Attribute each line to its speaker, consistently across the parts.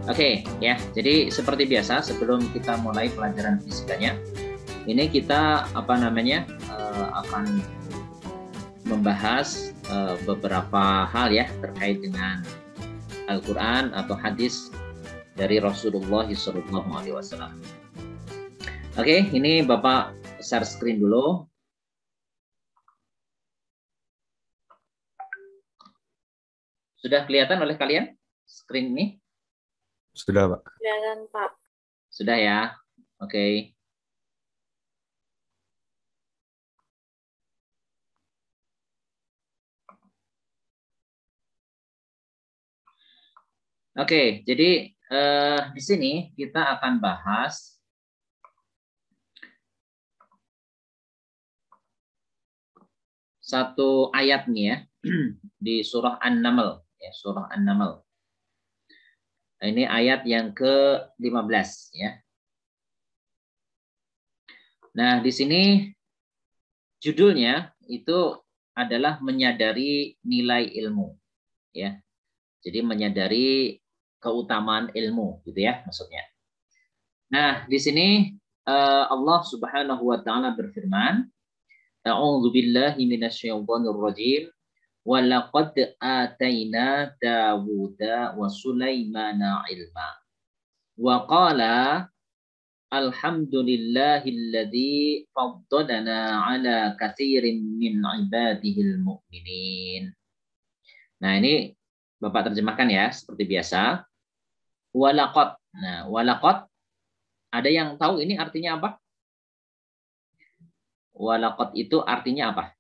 Speaker 1: Oke, ya. Jadi seperti biasa sebelum kita mulai pelajaran fisikanya, ini kita akan membahas beberapa hal ya terkait dengan Al-Quran atau hadis dari Rasulullah SAW. Oke, ini Bapak share screen dulu. Sudah kelihatan oleh kalian screen ini?
Speaker 2: Sudah, Pak.
Speaker 3: Kelihatan, Pak.
Speaker 1: Sudah ya. Oke. Oke, jadi di sini kita akan bahas satu ayat nih ya di surah An-Naml ya, surah An-Naml. Ini ayat yang ke-15 ya. Nah, di sini judulnya itu adalah menyadari nilai ilmu ya. Jadi menyadari keutamaan ilmu gitu ya maksudnya. Nah, di sini Allah Subhanahu wa taala berfirman, A'udzu billahi minasyaitonir rajim. Wa laqad atayna Dawuda wa Sulaimana ilma. Wa qala alhamdulillahilladzi faddalana ala katsirin min ibadihil mu'minin. Nah, ini Bapak terjemahkan ya seperti biasa. Wa laqad. Nah, wa laqad ada yang tahu ini artinya apa? Wa laqad itu artinya apa?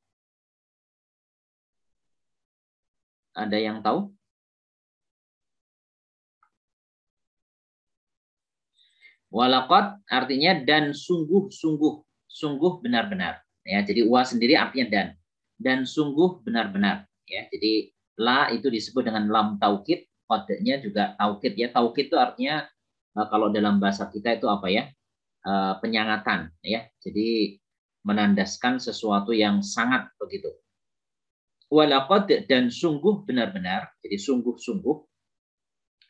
Speaker 1: Ada yang tahu? Walaqad artinya dan sungguh-sungguh, sungguh benar-benar. Ya, jadi wa sendiri artinya dan sungguh benar-benar. Ya, jadi la itu disebut dengan lam taukid, qadnya juga taukid ya. Taukid itu artinya kalau dalam bahasa kita itu apa ya? Penyangatan ya. Jadi menandaskan sesuatu yang sangat begitu. Walaqad dan sungguh benar-benar, jadi sungguh-sungguh.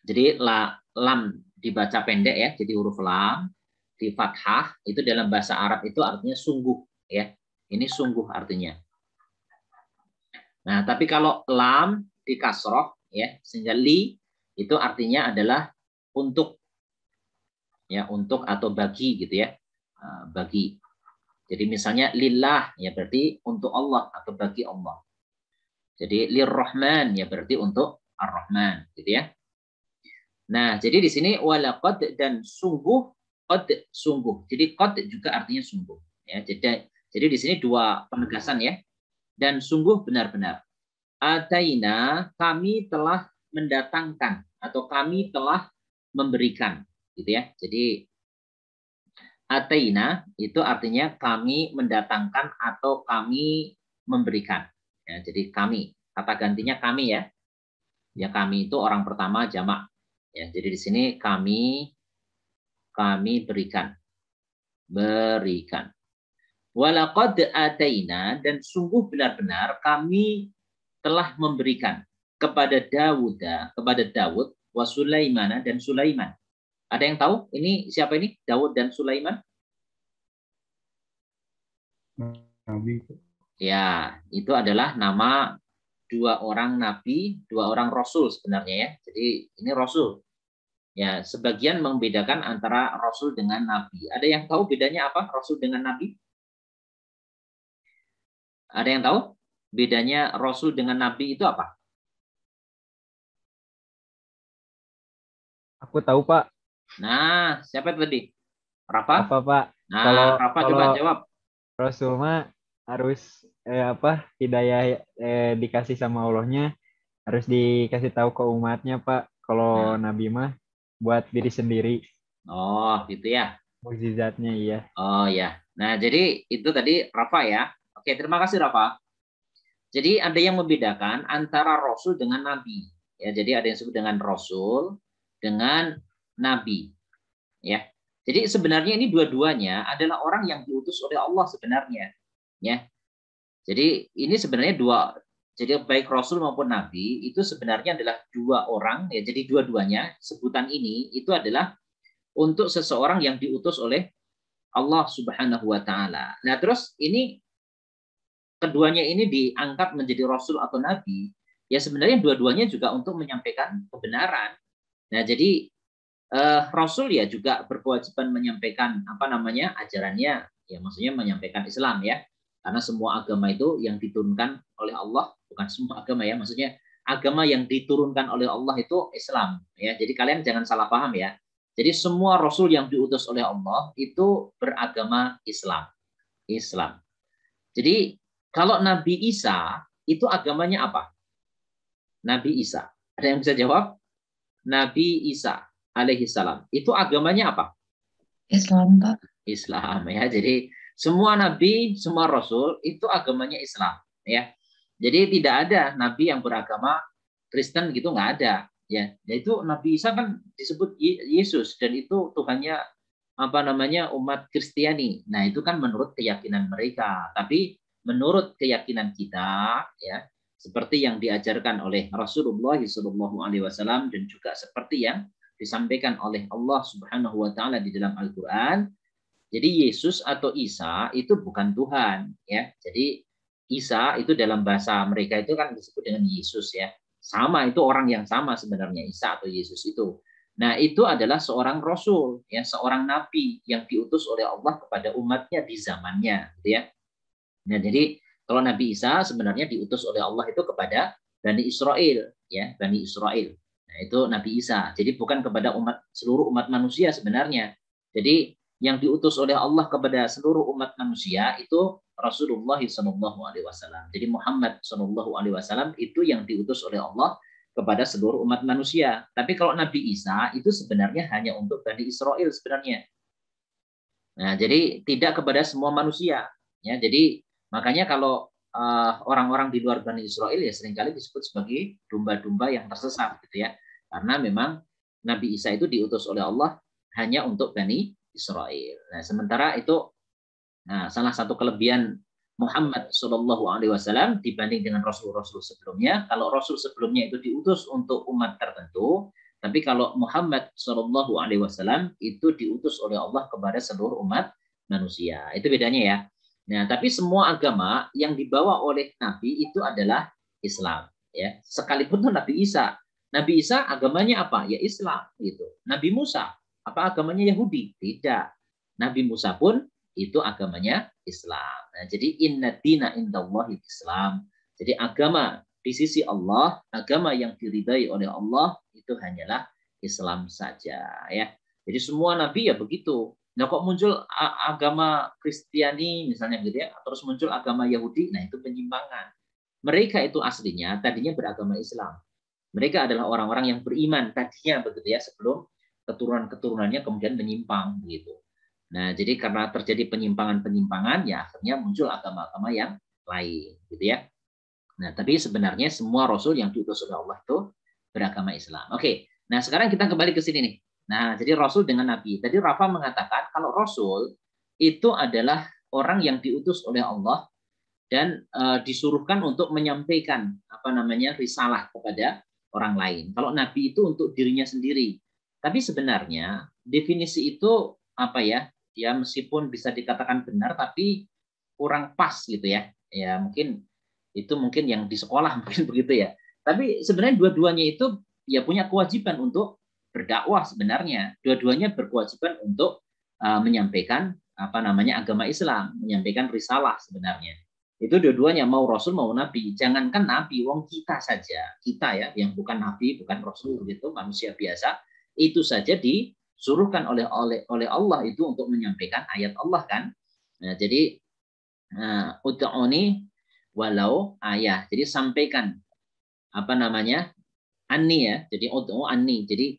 Speaker 1: Jadi lam dibaca pendek ya, jadi huruf lam di fathah itu dalam bahasa Arab itu artinya sungguh ya. Ini sungguh artinya. Nah, tapi kalau lam di kasroh ya, sehingga li itu artinya adalah untuk ya, untuk atau bagi gitu ya. Bagi. Jadi misalnya lillah ya berarti untuk Allah atau bagi Allah. Jadi lirrahman ya berarti untuk ar-Rahman gitu ya. Nah, jadi di sini walaqad dan sungguh, qad sungguh. Jadi qad juga artinya sungguh ya. Jadi di sini dua penegasan ya. Dan sungguh benar-benar. Ataina kami telah mendatangkan atau kami telah memberikan gitu ya. Jadi ataina itu artinya kami mendatangkan atau kami memberikan. Ya, jadi kami, kata gantinya kami ya. Ya kami itu orang pertama jamak. Ya, jadi di sini kami berikan. Berikan. Walaqad ataina dan sungguh benar-benar kami telah memberikan kepada Daud wa Sulaimana dan Sulaiman. Ada yang tahu ini siapa ini? Daud dan Sulaiman?
Speaker 2: Nabi.
Speaker 1: Ya, itu adalah nama dua orang nabi, dua orang rasul sebenarnya ya. Jadi ini rasul. Ya, sebagian membedakan antara rasul dengan nabi. Ada yang tahu bedanya apa rasul dengan nabi? Ada yang tahu bedanya rasul dengan nabi itu apa?
Speaker 4: Aku tahu, Pak.
Speaker 1: Nah, siapa tadi? Rafa?
Speaker 4: Apa, Pak?
Speaker 1: Nah, Rafa coba jawab.
Speaker 4: Rasul mah harus hidayah dikasih sama Allahnya, harus dikasih tahu ke umatnya, Pak. Kalau Nabi mah buat diri sendiri.
Speaker 1: Oh, gitu ya.
Speaker 4: Mukjizatnya iya.
Speaker 1: Oh ya. Nah, jadi itu tadi Rafa ya. Oke, terima kasih Rafa. Jadi ada yang membedakan antara rasul dengan nabi. Ya, jadi ada yang disebut dengan rasul dengan nabi. Ya. Jadi sebenarnya ini dua-duanya adalah orang yang diutus oleh Allah sebenarnya. Ya. Jadi ini sebenarnya Jadi baik Rasul maupun Nabi itu sebenarnya adalah dua orang, ya. Jadi dua-duanya sebutan ini itu adalah untuk seseorang yang diutus oleh Allah Subhanahu wa taala. Nah, terus ini keduanya ini diangkat menjadi Rasul atau Nabi, ya sebenarnya dua-duanya juga untuk menyampaikan kebenaran. Nah, jadi Rasul ya juga berkewajiban menyampaikan apa namanya ajarannya, ya maksudnya menyampaikan Islam ya, karena semua agama itu yang diturunkan oleh Allah, bukan semua agama ya, maksudnya agama yang diturunkan oleh Allah itu Islam ya. Jadi kalian jangan salah paham ya. Jadi semua Rasul yang diutus oleh Allah itu beragama Islam. Islam. Jadi kalau Nabi Isa itu agamanya apa? Nabi Isa. Ada yang bisa jawab? Nabi Isa alaihi salam. Itu agamanya apa?
Speaker 3: Islam, Pak.
Speaker 1: Islam ya. Jadi semua nabi, semua rasul itu agamanya Islam ya. Jadi tidak ada nabi yang beragama Kristen gitu, nggak ada ya. Yaitu Nabi Isa kan disebut Yesus dan itu Tuhannya apa namanya umat Kristiani. Nah, itu kan menurut keyakinan mereka. Tapi menurut keyakinan kita ya, seperti yang diajarkan oleh Rasulullah SAW dan juga seperti yang disampaikan oleh Allah Subhanahu wa taala di dalam Al-Qur'an. Jadi Yesus atau Isa itu bukan Tuhan ya. Jadi Isa itu dalam bahasa mereka itu kan disebut dengan Yesus ya. Sama, itu orang yang sama sebenarnya, Isa atau Yesus itu. Nah, itu adalah seorang rasul ya, seorang nabi yang diutus oleh Allah kepada umatnya di zamannya gitu ya. Nah, jadi kalau Nabi Isa sebenarnya diutus oleh Allah itu kepada Bani Israel ya, Bani Israel. Nah, itu Nabi Isa. Jadi bukan kepada seluruh umat manusia sebenarnya. Jadi yang diutus oleh Allah kepada seluruh umat manusia itu Rasulullah SAW. Jadi Muhammad SAW itu yang diutus oleh Allah kepada seluruh umat manusia. Tapi kalau Nabi Isa itu sebenarnya hanya untuk Bani Israel sebenarnya. Nah, jadi tidak kepada semua manusia. Ya, jadi makanya kalau orang-orang di luar Bani Israel ya seringkali disebut sebagai domba-domba yang tersesat gitu ya. Karena memang Nabi Isa itu diutus oleh Allah hanya untuk Bani Israel. Nah, sementara itu salah satu kelebihan Muhammad SAW dibanding dengan Rasul-Rasul sebelumnya. Kalau Rasul sebelumnya itu diutus untuk umat tertentu, tapi kalau Muhammad SAW itu diutus oleh Allah kepada seluruh umat manusia. Itu bedanya ya. Nah, tapi semua agama yang dibawa oleh Nabi itu adalah Islam. Ya, sekalipun tuh Nabi Isa. Nabi Isa agamanya apa? Ya Islam gitu. Nabi Musa apa agamanya Yahudi? Tidak. Nabi Musa pun itu agamanya Islam. Nah, jadi inna dina indallahi Islam. Jadi agama di sisi Allah, agama yang diridai oleh Allah itu hanyalah Islam saja ya. Jadi semua nabi ya begitu. Nah, kok muncul agama Kristiani misalnya gitu ya, terus muncul agama Yahudi, nah itu penyimpangan. Mereka itu aslinya tadinya beragama Islam. Mereka adalah orang-orang yang beriman tadinya begitu ya, sebelum keturunan-keturunannya kemudian menyimpang begitu. Nah, jadi karena terjadi penyimpangan-penyimpangan ya akhirnya muncul agama-agama yang lain gitu ya. Nah, tapi sebenarnya semua rasul yang diutus oleh Allah itu beragama Islam. Oke. Nah, sekarang kita kembali ke sini nih. Nah, jadi rasul dengan nabi. Tadi Rafa mengatakan kalau rasul itu adalah orang yang diutus oleh Allah dan disuruhkan untuk menyampaikan apa namanya risalah kepada orang lain. Kalau nabi itu untuk dirinya sendiri. Tapi sebenarnya definisi itu apa ya? Ya meskipun bisa dikatakan benar tapi kurang pas gitu ya. Ya mungkin itu mungkin yang di sekolah mungkin begitu ya. Tapi sebenarnya dua-duanya itu ya punya kewajiban untuk berdakwah sebenarnya. Dua-duanya berkewajiban untuk menyampaikan apa namanya agama Islam, menyampaikan risalah sebenarnya. Itu dua-duanya mau rasul mau nabi. Jangankan nabi, wong kita saja, kita ya yang bukan nabi, bukan rasul gitu, manusia biasa. Itu saja disuruhkan oleh Allah itu untuk menyampaikan ayat Allah kan. Nah, jadi ud'uni walau ayah. Jadi sampaikan apa namanya? Anni ya. Jadi ud'u anni. Jadi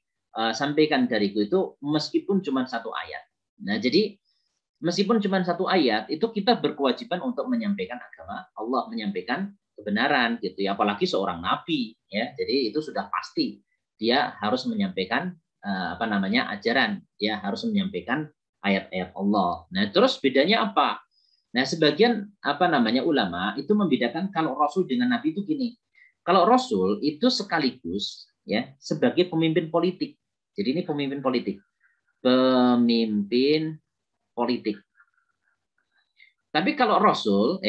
Speaker 1: sampaikan dariku itu meskipun cuma satu ayat. Nah, jadi meskipun cuma satu ayat itu kita berkewajiban untuk menyampaikan agama Allah, menyampaikan kebenaran gitu ya. Apalagi seorang nabi ya. Jadi itu sudah pasti dia harus menyampaikan apa namanya ajaran, ya harus menyampaikan ayat-ayat Allah. Nah, terus bedanya apa? Nah, sebagian ulama itu membedakan kalau Rasul dengan Nabi itu gini. Kalau Rasul itu sekaligus ya sebagai pemimpin politik. Jadi ini pemimpin politik. Pemimpin politik. Tapi kalau Rasul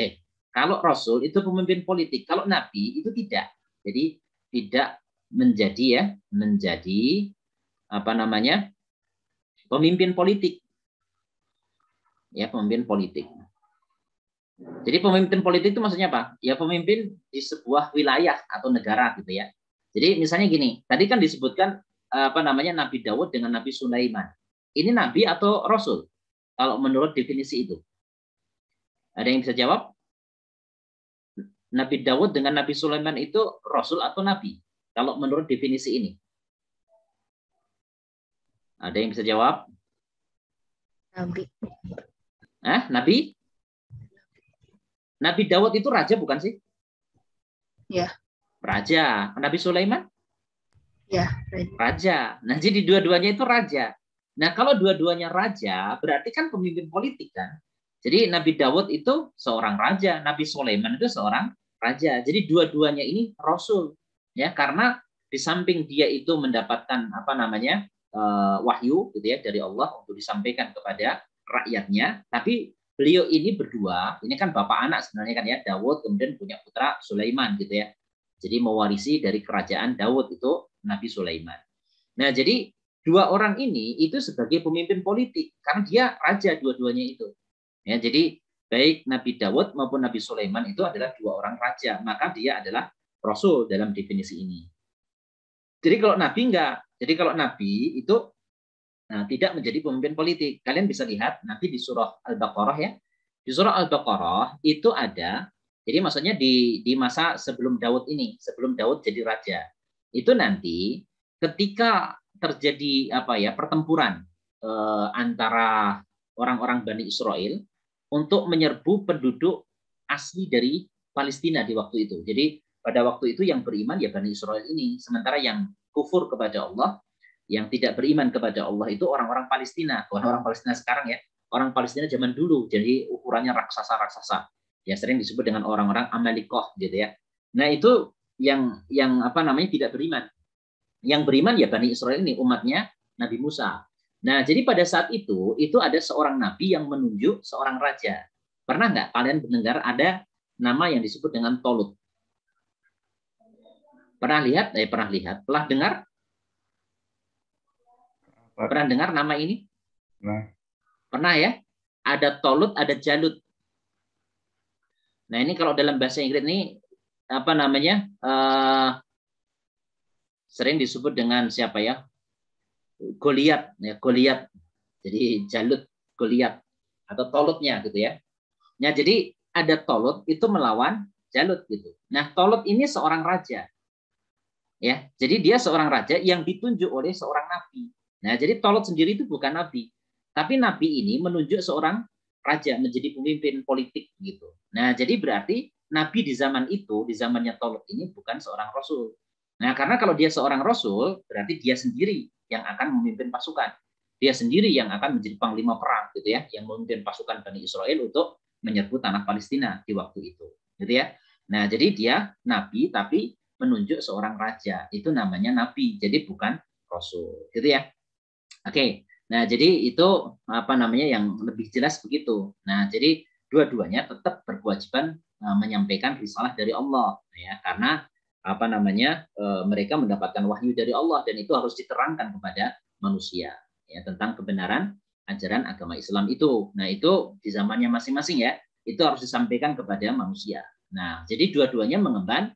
Speaker 1: itu pemimpin politik, kalau Nabi itu tidak. Jadi tidak menjadi pemimpin politik. Ya, pemimpin politik. Jadi pemimpin politik itu maksudnya apa? Ya pemimpin di sebuah wilayah atau negara gitu ya. Jadi misalnya gini, tadi kan disebutkan Nabi Daud dengan Nabi Sulaiman. Ini nabi atau rasul? Kalau menurut definisi itu. Ada yang bisa jawab? Nabi Daud dengan Nabi Sulaiman itu rasul atau nabi? Kalau menurut definisi ini. Ada yang bisa jawab?
Speaker 3: Nabi.
Speaker 1: Nabi? Nabi Daud itu raja bukan sih?
Speaker 3: Ya.
Speaker 1: Raja. Nabi Sulaiman?
Speaker 3: Ya,
Speaker 1: raja. Nah, jadi dua-duanya itu raja. Nah, kalau dua-duanya raja, berarti kan pemimpin politik kan? Jadi Nabi Daud itu seorang raja, Nabi Sulaiman itu seorang raja. Jadi dua-duanya ini rasul, ya, karena di samping dia itu mendapatkan wahyu gitu ya dari Allah untuk disampaikan kepada rakyatnya, tapi beliau ini berdua, ini kan bapak anak sebenarnya kan ya, Daud kemudian punya putra Sulaiman gitu ya. Jadi mewarisi dari kerajaan Daud itu Nabi Sulaiman. Nah, jadi dua orang ini itu sebagai pemimpin politik karena dia raja dua-duanya itu. Ya, jadi baik Nabi Daud maupun Nabi Sulaiman itu adalah dua orang raja, maka dia adalah rasul dalam definisi ini. Jadi kalau Nabi enggak. Jadi kalau Nabi itu tidak menjadi pemimpin politik. Kalian bisa lihat nanti di surah Al-Baqarah ya. Di surah Al-Baqarah itu ada, jadi maksudnya di masa sebelum Daud ini, sebelum Daud jadi raja. Itu nanti ketika terjadi pertempuran antara orang-orang Bani Israel untuk menyerbu penduduk asli dari Palestina di waktu itu. Jadi pada waktu itu yang beriman ya Bani Israel ini, sementara yang kufur kepada Allah, yang tidak beriman kepada Allah itu orang-orang Palestina. Orang Palestina sekarang ya, orang Palestina zaman dulu, jadi ukurannya raksasa-raksasa. Ya sering disebut dengan orang-orang Amalikoh gitu ya. Nah itu yang tidak beriman. Yang beriman ya Bani Israel ini, umatnya Nabi Musa. Nah jadi pada saat itu ada seorang nabi yang menunjuk seorang raja. Pernah nggak kalian mendengar ada nama yang disebut dengan Tolut? Pernah lihat? Pernah dengar? Pernah dengar nama ini? Pernah ya? Ada Tolut, ada Jalut. Nah ini kalau dalam bahasa Inggris ini sering disebut dengan siapa ya? Goliat, ya Goliat. Jadi Jalut, Goliat atau Tolutnya gitu ya. Nah jadi ada Tolut itu melawan Jalut gitu. Nah Tolut ini seorang raja. Ya, jadi dia seorang raja yang ditunjuk oleh seorang nabi. Nah, jadi Tolut sendiri itu bukan nabi, tapi nabi ini menunjuk seorang raja menjadi pemimpin politik gitu. Nah, jadi berarti nabi di zaman itu, di zamannya Tolut ini bukan seorang rasul. Nah, karena kalau dia seorang rasul, berarti dia sendiri yang akan memimpin pasukan. Dia sendiri yang akan menjadi panglima perang gitu ya, yang memimpin pasukan Bani Israel untuk menyerbu tanah Palestina di waktu itu. Gitu ya. Nah, jadi dia nabi tapi menunjuk seorang raja. Itu namanya nabi, jadi bukan rasul. Gitu ya. Oke, nah jadi itu yang lebih jelas begitu. Nah jadi dua-duanya tetap berkewajiban menyampaikan risalah dari Allah, ya karena mereka mendapatkan wahyu dari Allah dan itu harus diterangkan kepada manusia, ya tentang kebenaran ajaran agama Islam itu. Nah itu di zamannya masing-masing ya, itu harus disampaikan kepada manusia. Nah jadi dua-duanya mengemban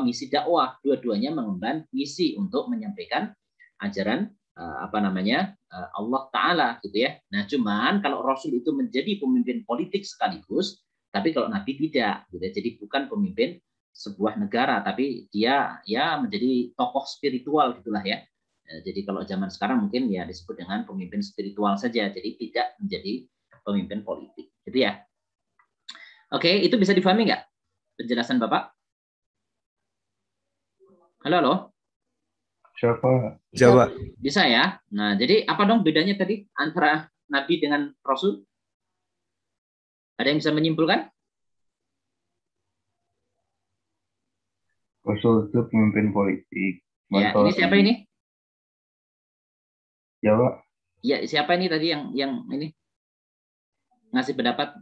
Speaker 1: misi dakwah, dua-duanya mengemban misi untuk menyampaikan ajaran Allah Ta'ala gitu ya. Nah cuman kalau Rasul itu menjadi pemimpin politik sekaligus, tapi kalau Nabi tidak gitu ya. Jadi bukan pemimpin sebuah negara, tapi dia ya menjadi tokoh spiritual gitulah ya. Jadi kalau zaman sekarang mungkin ya disebut dengan pemimpin spiritual saja, jadi tidak menjadi pemimpin politik gitu ya. Oke, itu bisa difahami nggak penjelasan Bapak? Halo.
Speaker 2: Siapa?
Speaker 3: Jawab.
Speaker 1: Bisa ya. Nah, jadi apa dong bedanya tadi antara Nabi dengan Rasul? Ada yang bisa menyimpulkan?
Speaker 2: Rasul itu pemimpin politik.
Speaker 1: Ya,
Speaker 2: Cuman
Speaker 1: ini siapa ini?
Speaker 2: Ya, Pak.
Speaker 1: Ya, siapa ini tadi yang ini ngasih pendapat?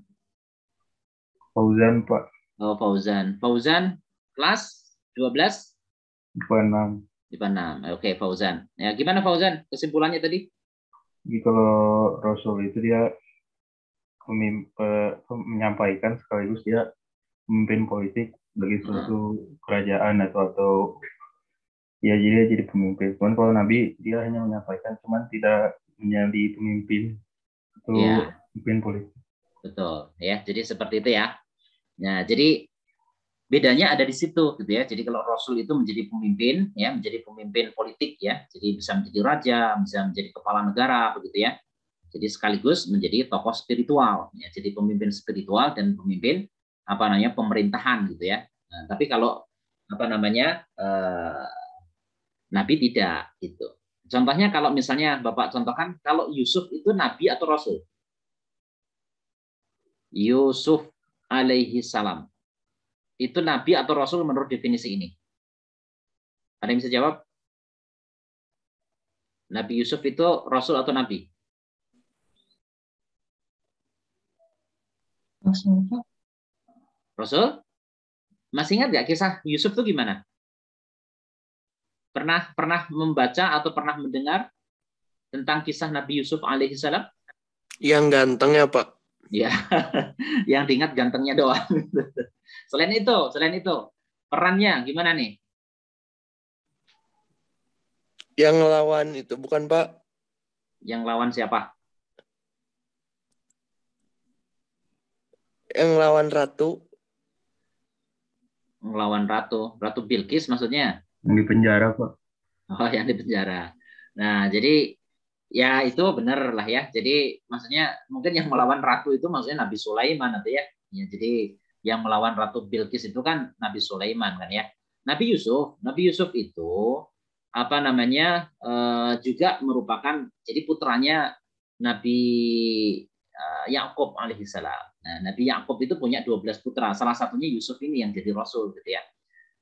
Speaker 2: Fauzan, Pak.
Speaker 1: Oh, Fauzan. Fauzan kelas 12
Speaker 2: IPA 6.
Speaker 1: IPA 6. Oke, Fauzan. Ya, gimana Fauzan? Kesimpulannya tadi?
Speaker 2: Jadi kalau Rasul itu dia menyampaikan sekaligus dia pemimpin politik bagi suatu kerajaan atau ya jadi pemimpin. Cuman kalau Nabi dia hanya menyampaikan, cuman tidak menjadi pemimpin atau
Speaker 1: Ya,
Speaker 2: pemimpin politik.
Speaker 1: betul. Ya, jadi seperti itu ya. Nah, jadi bedanya ada di situ gitu ya. Jadi kalau Rasul itu menjadi pemimpin ya, menjadi pemimpin politik ya. Jadi bisa menjadi raja, bisa menjadi kepala negara begitu ya. Jadi sekaligus menjadi tokoh spiritual ya. Jadi pemimpin spiritual dan pemimpin apa namanya pemerintahan gitu ya. Nah, tapi kalau apa namanya Nabi tidak gitu. Contohnya kalau misalnya Bapak contohkan kalau Yusuf itu nabi atau rasul? Yusuf alaihi salam. Itu nabi atau rasul menurut definisi ini? Ada yang bisa jawab? Nabi Yusuf itu rasul atau nabi? Rasul? Masih ingat nggak kisah Yusuf itu gimana? Pernah membaca atau pernah mendengar tentang kisah Nabi Yusuf alaihissalam?
Speaker 5: Yang ganteng ya, Pak.
Speaker 1: Ya, yang diingat gantengnya doang. Selain itu, perannya gimana nih?
Speaker 5: Yang ngelawan itu bukan, Pak?
Speaker 1: Yang lawan siapa?
Speaker 5: Yang ngelawan ratu.
Speaker 1: Ngelawan Ratu Bilqis maksudnya?
Speaker 2: Yang di penjara, Pak.
Speaker 1: Oh, yang di penjara. Nah, jadi ya itu benar lah ya. Jadi maksudnya mungkin yang melawan ratu itu maksudnya Nabi Sulaiman atau ya. Ya, jadi yang melawan Ratu Bilqis itu kan Nabi Sulaiman kan ya. Nabi Yusuf itu apa namanya juga merupakan jadi putranya Nabi Yakub alaihissalam. Nah, Nabi Yakub itu punya 12 putra. Salah satunya Yusuf ini yang jadi rasul gitu ya.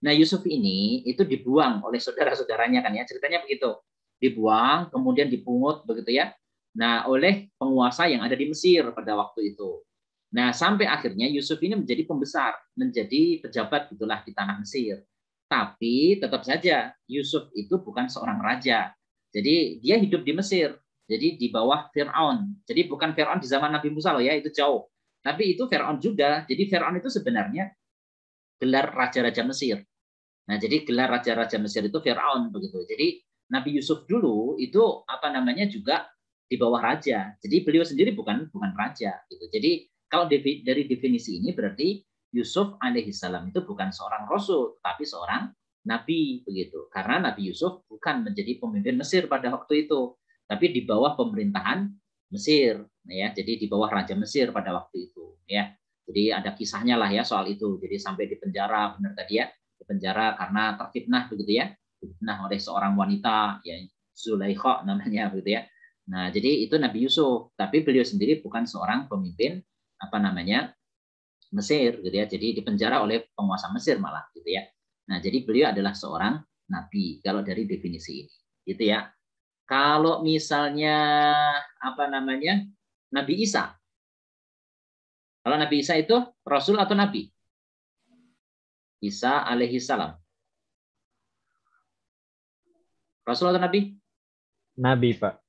Speaker 1: Nah, Yusuf ini itu dibuang oleh saudara-saudaranya kan ya. Ceritanya begitu. Dibuang, kemudian dipungut begitu ya. Nah, oleh penguasa yang ada di Mesir pada waktu itu. Nah, sampai akhirnya Yusuf ini menjadi pembesar, menjadi pejabat gitulah di tanah Mesir. Tapi tetap saja Yusuf itu bukan seorang raja. Jadi dia hidup di Mesir. Jadi di bawah Fir'aun. Jadi bukan Fir'aun di zaman Nabi Musa loh ya, itu jauh. Tapi itu Fir'aun juga. Jadi Fir'aun itu sebenarnya gelar raja-raja Mesir. Nah, jadi gelar raja-raja Mesir itu Fir'aun begitu. Jadi Nabi Yusuf dulu itu apa namanya juga di bawah raja. Jadi beliau sendiri bukan raja gitu. Jadi kalau dari definisi ini berarti Yusuf alaihissalam itu bukan seorang rasul, tapi seorang nabi begitu. Karena Nabi Yusuf bukan menjadi pemimpin Mesir pada waktu itu, tapi di bawah pemerintahan Mesir ya. Jadi di bawah raja Mesir pada waktu itu ya. Jadi ada kisahnya lah ya soal itu. Jadi sampai di penjara benar tadi ya. Di penjara karena terfitnah begitu ya, difitnah oleh seorang wanita ya Zulaikha namanya begitu ya. Nah, jadi itu Nabi Yusuf, tapi beliau sendiri bukan seorang pemimpin apa namanya Mesir gitu ya. Jadi di penjara oleh penguasa Mesir malah gitu ya. Nah, jadi beliau adalah seorang nabi kalau dari definisi ini. Gitu ya. Kalau misalnya apa namanya? Nabi Isa. Kalau Nabi Isa itu rasul atau nabi? Isa alaihi salam. Rasul atau nabi?
Speaker 4: Nabi, Pak.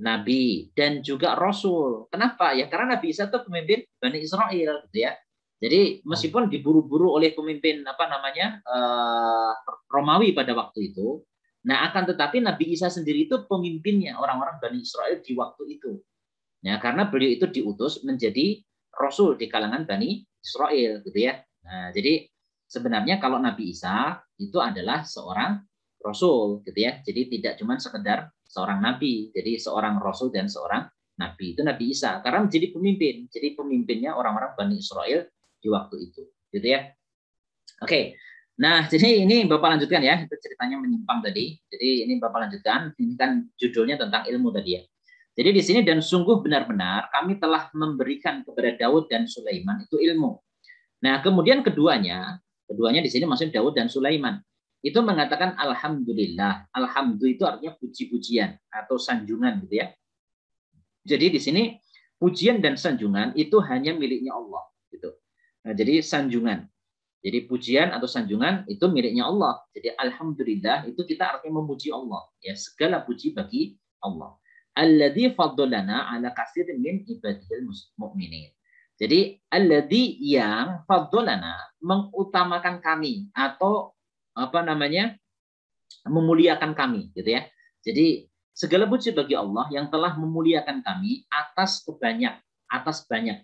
Speaker 1: Nabi dan juga rasul. Kenapa? Ya karena Nabi Isa itu pemimpin Bani Israel gitu ya. Jadi meskipun diburu-buru oleh pemimpin apa namanya Romawi pada waktu itu, nah akan tetapi Nabi Isa sendiri itu pemimpinnya orang-orang Bani Israel di waktu itu. Ya karena beliau itu diutus menjadi rasul di kalangan Bani Israel gitu ya. Nah, jadi sebenarnya kalau Nabi Isa itu adalah seorang rasul gitu ya. Jadi tidak cuma sekedar seorang nabi, jadi seorang rasul dan seorang nabi itu Nabi Isa karena menjadi pemimpin. Jadi pemimpinnya orang-orang Bani Israel di waktu itu, gitu ya. Oke. Nah, jadi ini Bapak lanjutkan ya. Itu ceritanya menyimpang tadi. Jadi ini Bapak lanjutkan. Ini kan judulnya tentang ilmu tadi ya. Jadi di sini dan sungguh benar-benar kami telah memberikan kepada Daud dan Sulaiman itu ilmu. Nah, kemudian keduanya di sini maksudnya Daud dan Sulaiman. Itu mengatakan alhamdulillah. Alhamdulillah itu artinya puji-pujian atau sanjungan gitu ya. Jadi di sini pujian dan sanjungan itu hanya miliknya Allah gitu. Nah, jadi sanjungan. Jadi pujian atau sanjungan itu miliknya Allah. Jadi alhamdulillah itu kita artinya memuji Allah. Ya, segala puji bagi Allah. Alladzi faddalana ala katsirin min ibadil mu'minin. Jadi alladzi yang faddalana mengutamakan kami atau memuliakan kami gitu ya. Jadi segala puji bagi Allah yang telah memuliakan kami atas banyak.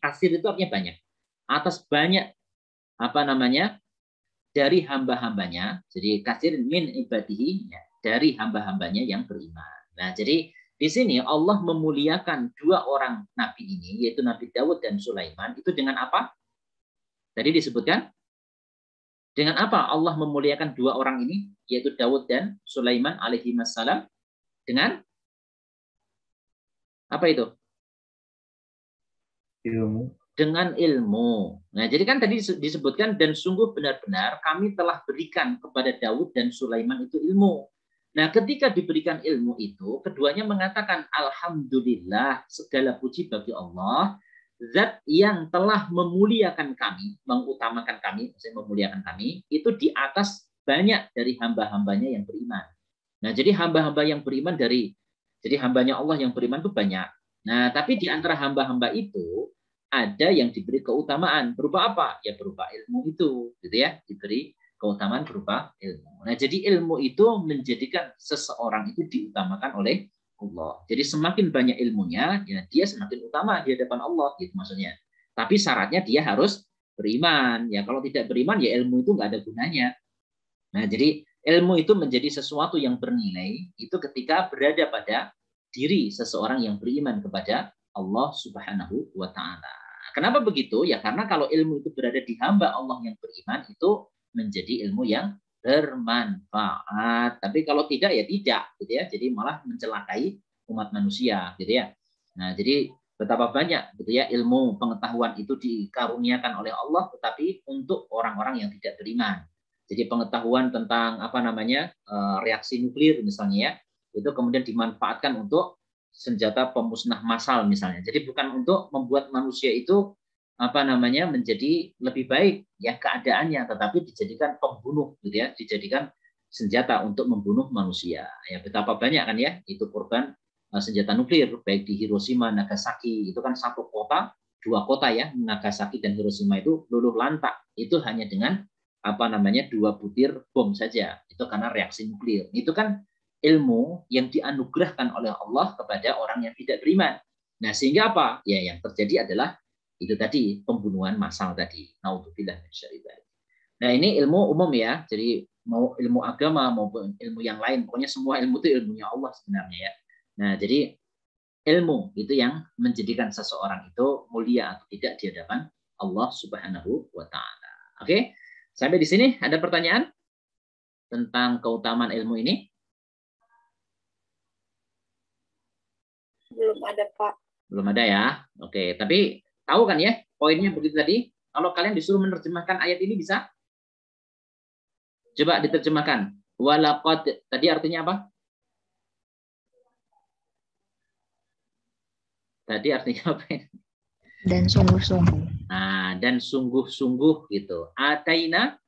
Speaker 1: Kasir itu artinya banyak. Atas banyak dari hamba-hambanya. Jadi kasir min ibadihi ya, dari hamba-hambanya yang beriman. Nah, jadi di sini Allah memuliakan dua orang nabi ini, yaitu Nabi Daud dan Sulaiman, itu dengan apa? Tadi disebutkan dengan apa Allah memuliakan dua orang ini, yaitu Daud dan Sulaiman alaihi wassalam? Dengan apa itu?
Speaker 2: Ilmu.
Speaker 1: Dengan ilmu. Nah, jadi kan tadi disebutkan dan sungguh benar-benar kami telah berikan kepada Daud dan Sulaiman itu ilmu. Nah, ketika diberikan ilmu itu, keduanya mengatakan alhamdulillah, segala puji bagi Allah, zat yang telah memuliakan kami, mengutamakan kami, maksudnya memuliakan kami, itu di atas banyak dari hamba-hambanya yang beriman. Nah, jadi hamba-hamba yang beriman jadi hambanya Allah yang beriman itu banyak. Nah, tapi di antara hamba-hamba itu ada yang diberi keutamaan berupa apa? Ya berupa ilmu itu, gitu ya, diberi keutamaan berupa ilmu. Nah, jadi ilmu itu menjadikan seseorang itu diutamakan oleh Allah. Jadi semakin banyak ilmunya, ya dia semakin utama di hadapan Allah, gitu maksudnya. Tapi syaratnya dia harus beriman. Ya kalau tidak beriman, ya ilmu itu nggak ada gunanya. Nah, jadi ilmu itu menjadi sesuatu yang bernilai itu ketika berada pada diri seseorang yang beriman kepada Allah Subhanahu wa taala. Kenapa begitu? Ya karena kalau ilmu itu berada di hamba Allah yang beriman itu menjadi ilmu yang bermanfaat. Tapi kalau tidak ya tidak, gitu ya. Jadi malah mencelakai umat manusia, gitu ya. Nah, jadi betapa banyak gitu ya ilmu pengetahuan itu dikaruniakan oleh Allah tetapi untuk orang-orang yang tidak beriman. Jadi pengetahuan tentang reaksi nuklir misalnya ya, itu kemudian dimanfaatkan untuk senjata pemusnah massal misalnya. Jadi bukan untuk membuat manusia itu menjadi lebih baik ya keadaannya, tetapi dijadikan pembunuh gitu ya, dijadikan senjata untuk membunuh manusia. Ya betapa banyak kan ya itu korban senjata nuklir baik di Hiroshima, Nagasaki, itu kan satu kota, dua kota ya, Nagasaki dan Hiroshima itu luluh lantak. Itu hanya dengan 2 butir bom saja. Itu karena reaksi nuklir. Itu kan ilmu yang dianugerahkan oleh Allah kepada orang yang tidak beriman. Nah, sehingga apa? Ya, yang terjadi adalah itu tadi, pembunuhan massal tadi. Naudzubillah min syarri dzalik. Nah, ini ilmu umum ya. Jadi mau ilmu agama maupun ilmu yang lain, pokoknya semua ilmu itu ilmunya Allah sebenarnya ya. Nah, jadi ilmu itu yang menjadikan seseorang itu mulia atau tidak di hadapan Allah Subhanahu wa taala. Oke? Sampai di sini ada pertanyaan tentang keutamaan ilmu ini?
Speaker 3: Belum ada, Pak.
Speaker 1: Belum ada ya. Oke, tapi tahu kan ya poinnya begitu tadi? Kalau kalian disuruh menerjemahkan ayat ini bisa? Coba diterjemahkan. Walaqad tadi artinya apa? Tadi artinya apa?
Speaker 3: Dan sungguh-sungguh.
Speaker 1: Nah, dan sungguh-sungguh gitu. Ataina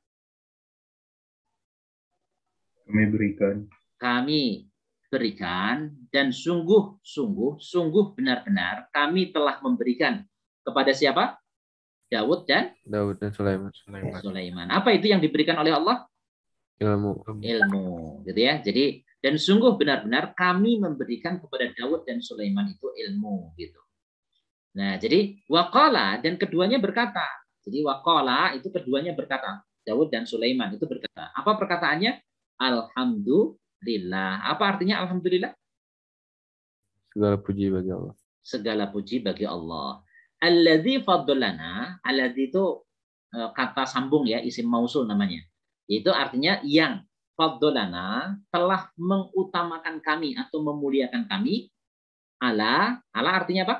Speaker 1: kami berikan dan sungguh benar-benar kami telah memberikan kepada siapa? Daud dan Sulaiman. Apa itu yang diberikan oleh Allah? Ilmu, gitu ya. Jadi dan sungguh benar-benar kami memberikan kepada Daud dan Sulaiman itu ilmu, gitu. Nah, jadi waqala dan keduanya berkata. Jadi waqala itu keduanya berkata. Daud dan Sulaiman itu berkata. Apa perkataannya? Alhamdulillah. Apa artinya alhamdulillah?
Speaker 6: Segala puji bagi Allah.
Speaker 1: Segala puji bagi Allah. Alladzi faddalana, alladzi itu kata sambung ya, isim mausul namanya. Itu artinya yang faddalana telah mengutamakan kami atau memuliakan kami Ala artinya apa?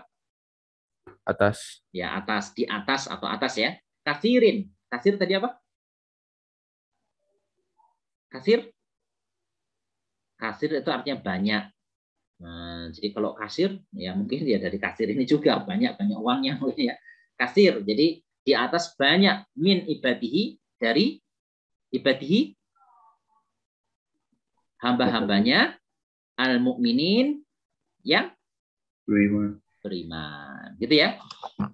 Speaker 6: Atas.
Speaker 1: Ya, atas, di atas atau atas ya. Kasirin. Kasir tadi apa? Kasir? Kasir itu artinya banyak. Nah, jadi kalau kasir, ya mungkin ya dari kasir ini juga banyak uangnya. Ya. Kasir, jadi di atas banyak. Min ibadihi, dari ibadihi, hamba-hambanya, al-mu'minin, yang beriman. Gitu ya.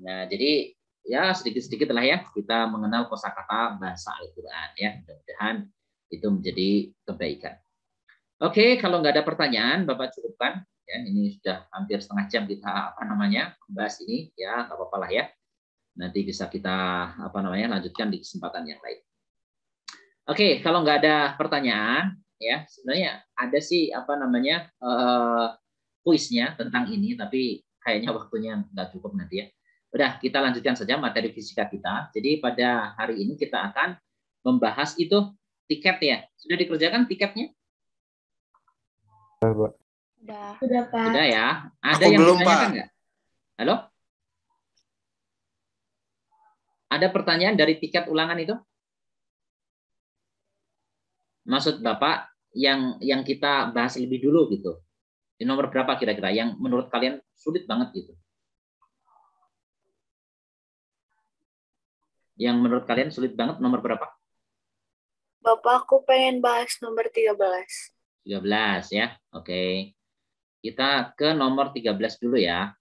Speaker 1: Nah, jadi ya sedikit-sedikit lah ya kita mengenal kosakata bahasa Al-Quran ya. Mudah-mudahan itu menjadi kebaikan. Oke, kalau nggak ada pertanyaan, Bapak cukupkan. Ya, ini sudah hampir setengah jam kita bahas ini ya, nggak apa-apa lah ya. Nanti bisa kita lanjutkan di kesempatan yang lain. Oke, kalau nggak ada pertanyaan ya, sebenarnya ada sih kuisnya tentang ini, tapi kayaknya waktunya nggak cukup nanti ya. Udah, kita lanjutkan saja materi fisika kita. Jadi pada hari ini kita akan membahas itu tiket ya. Sudah dikerjakan tiketnya?
Speaker 3: Sudah, Pak.
Speaker 1: Sudah ya. Ada
Speaker 5: Aku
Speaker 1: yang
Speaker 5: belum,
Speaker 1: ditanyakan
Speaker 5: Pak.
Speaker 1: nggak? Halo? Ada pertanyaan dari tiket ulangan itu? Maksud Bapak yang kita bahas lebih dulu gitu. Di nomor berapa kira-kira yang menurut kalian sulit banget gitu? Yang menurut kalian sulit banget nomor berapa?
Speaker 7: Bapak, aku pengen bahas nomor 13.
Speaker 1: 13 ya. Oke. Kita ke nomor 13 dulu ya.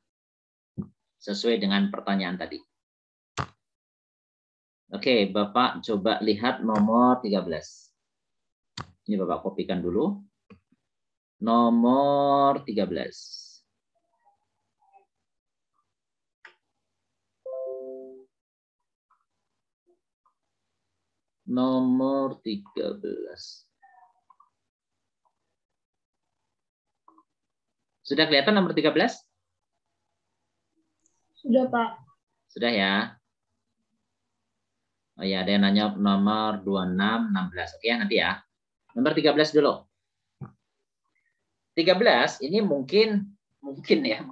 Speaker 1: Sesuai dengan pertanyaan tadi. Oke, Bapak coba lihat nomor 13. Ini Bapak kopikan dulu. Nomor 13. Nomor 13. Sudah kelihatan nomor 13?
Speaker 7: Sudah, Pak.
Speaker 1: Sudah ya. Oh ya, ada yang nanya nomor 26, 16. Oke ya, nanti ya. Nomor 13 dulu. 13 ini mungkin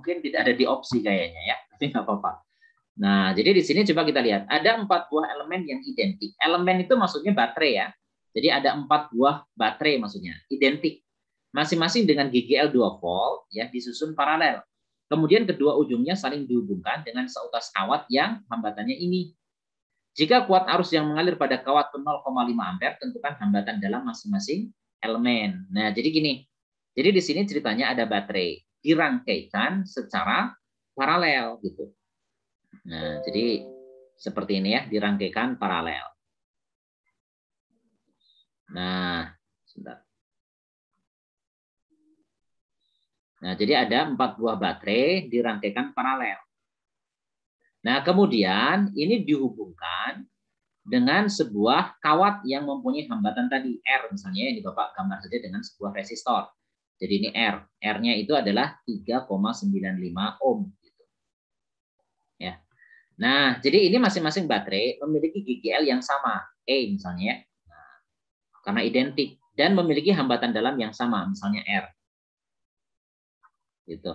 Speaker 1: tidak ada di opsi kayaknya ya. Tapi nggak apa-apa. Nah, jadi di sini coba kita lihat. Ada 4 buah elemen yang identik. Elemen itu maksudnya baterai ya. Jadi ada 4 buah baterai maksudnya. Identik. Masing-masing dengan GGL 2 volt ya, disusun paralel. Kemudian kedua ujungnya saling dihubungkan dengan seutas kawat yang hambatannya ini. Jika kuat arus yang mengalir pada kawat 0,5 ampere, tentukan hambatan dalam masing-masing elemen. Nah, jadi gini. Jadi di sini ceritanya ada baterai dirangkaikan secara paralel gitu. Nah, jadi seperti ini ya, dirangkaikan paralel. Nah, sebentar. Nah, jadi ada 4 buah baterai dirangkaikan paralel. Nah, kemudian ini dihubungkan dengan sebuah kawat yang mempunyai hambatan tadi, R misalnya, ini Bapak gambar saja dengan sebuah resistor. Jadi ini R. R-nya itu adalah 3,95 ohm. Ya. Nah, jadi ini masing-masing baterai memiliki GGL yang sama, E misalnya. Nah, karena identik. Dan memiliki hambatan dalam yang sama, misalnya R. Gitu.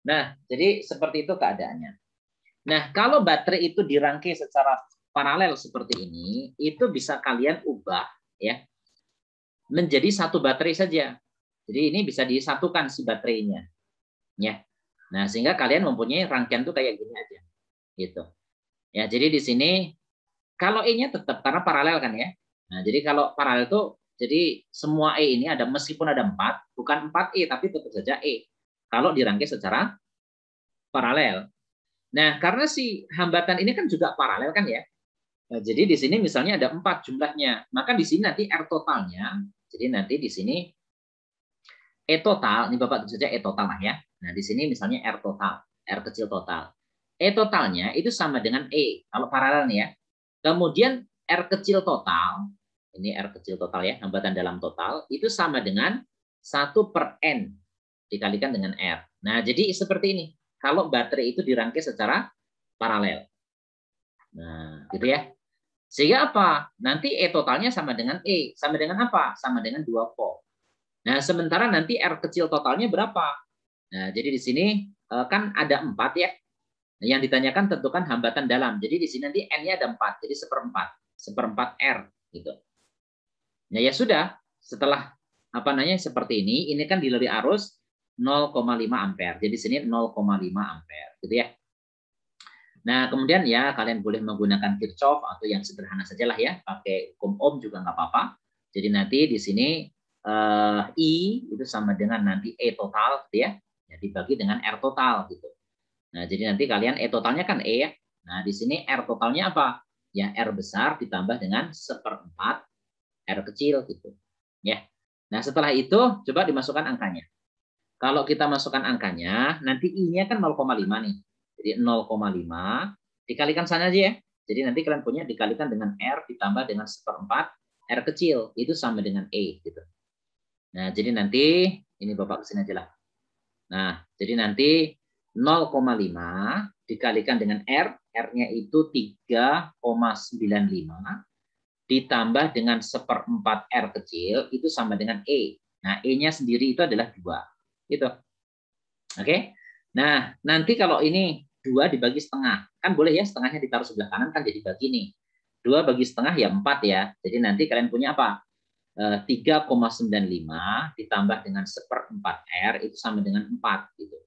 Speaker 1: Nah, jadi seperti itu keadaannya. Nah, kalau baterai itu dirangkai secara paralel seperti ini, itu bisa kalian ubah ya menjadi satu baterai saja. Jadi ini bisa disatukan si baterainya. Ya. Nah, sehingga kalian mempunyai rangkaian tuh kayak gini aja. Gitu. Ya, jadi di sini kalau E-nya tetap karena paralel kan ya. Nah, jadi kalau paralel itu jadi semua E ini ada, meskipun ada 4, bukan 4E tapi tetap saja E. Kalau dirangkai secara paralel. Nah, karena si hambatan ini kan juga paralel kan ya. Nah, jadi di sini misalnya ada 4 jumlahnya. Maka di sini nanti R totalnya, jadi nanti di sini E total, ini Bapak tulis saja E total lah ya. Nah, di sini misalnya R total, R kecil total. E totalnya itu sama dengan E, kalau paralel nih ya. Kemudian R kecil total, ini R kecil total ya, hambatan dalam total, itu sama dengan 1/N dikalikan dengan R. Nah, jadi seperti ini. Kalau baterai itu dirangkai secara paralel. Nah, gitu ya. Sehingga apa? Nanti E totalnya sama dengan E. Sama dengan apa? Sama dengan 2 volt. Nah, sementara nanti R kecil totalnya berapa? Nah, jadi di sini kan ada 4 ya. Nah, yang ditanyakan tentukan hambatan dalam. Jadi di sini nanti N-nya ada 4, jadi 1/4. 1/4 R gitu. Nah, ya sudah, setelah seperti ini kan dilalui arus 0,5 ampere. Jadi di sini 0,5 ampere gitu ya. Nah, kemudian ya kalian boleh menggunakan Kirchhoff atau yang sederhana sajalah ya, pakai hukum Ohm juga nggak apa-apa. Jadi nanti di sini I itu sama dengan nanti E total gitu ya. Ya dibagi dengan R total gitu. Nah, jadi nanti kalian E totalnya kan E ya. Nah, di sini R totalnya apa? Ya R besar ditambah dengan 1/4 R kecil gitu. Ya. Nah, setelah itu coba dimasukkan angkanya. Kalau kita masukkan angkanya, nanti I-nya kan 0,5 nih. Jadi 0,5 dikalikan sana aja ya. Jadi nanti kalian punya dikalikan dengan R ditambah dengan 1/4 R kecil. Itu sama dengan E gitu. Nah, jadi nanti ini Bapak kesini aja lah. Nah, jadi nanti 0,5 dikalikan dengan R, R-nya itu 3,95 ditambah dengan 1/4 R kecil itu sama dengan E. Nah, E-nya sendiri itu adalah 2. Gitu. Oke. Nah, nanti kalau ini 2 dibagi setengah, kan boleh ya setengahnya ditaruh sebelah kanan kan jadi bagi nih. 2 bagi setengah ya 4 ya. Jadi nanti kalian punya apa? 3,95 ditambah dengan 1/4 R itu sama dengan 4 gitu.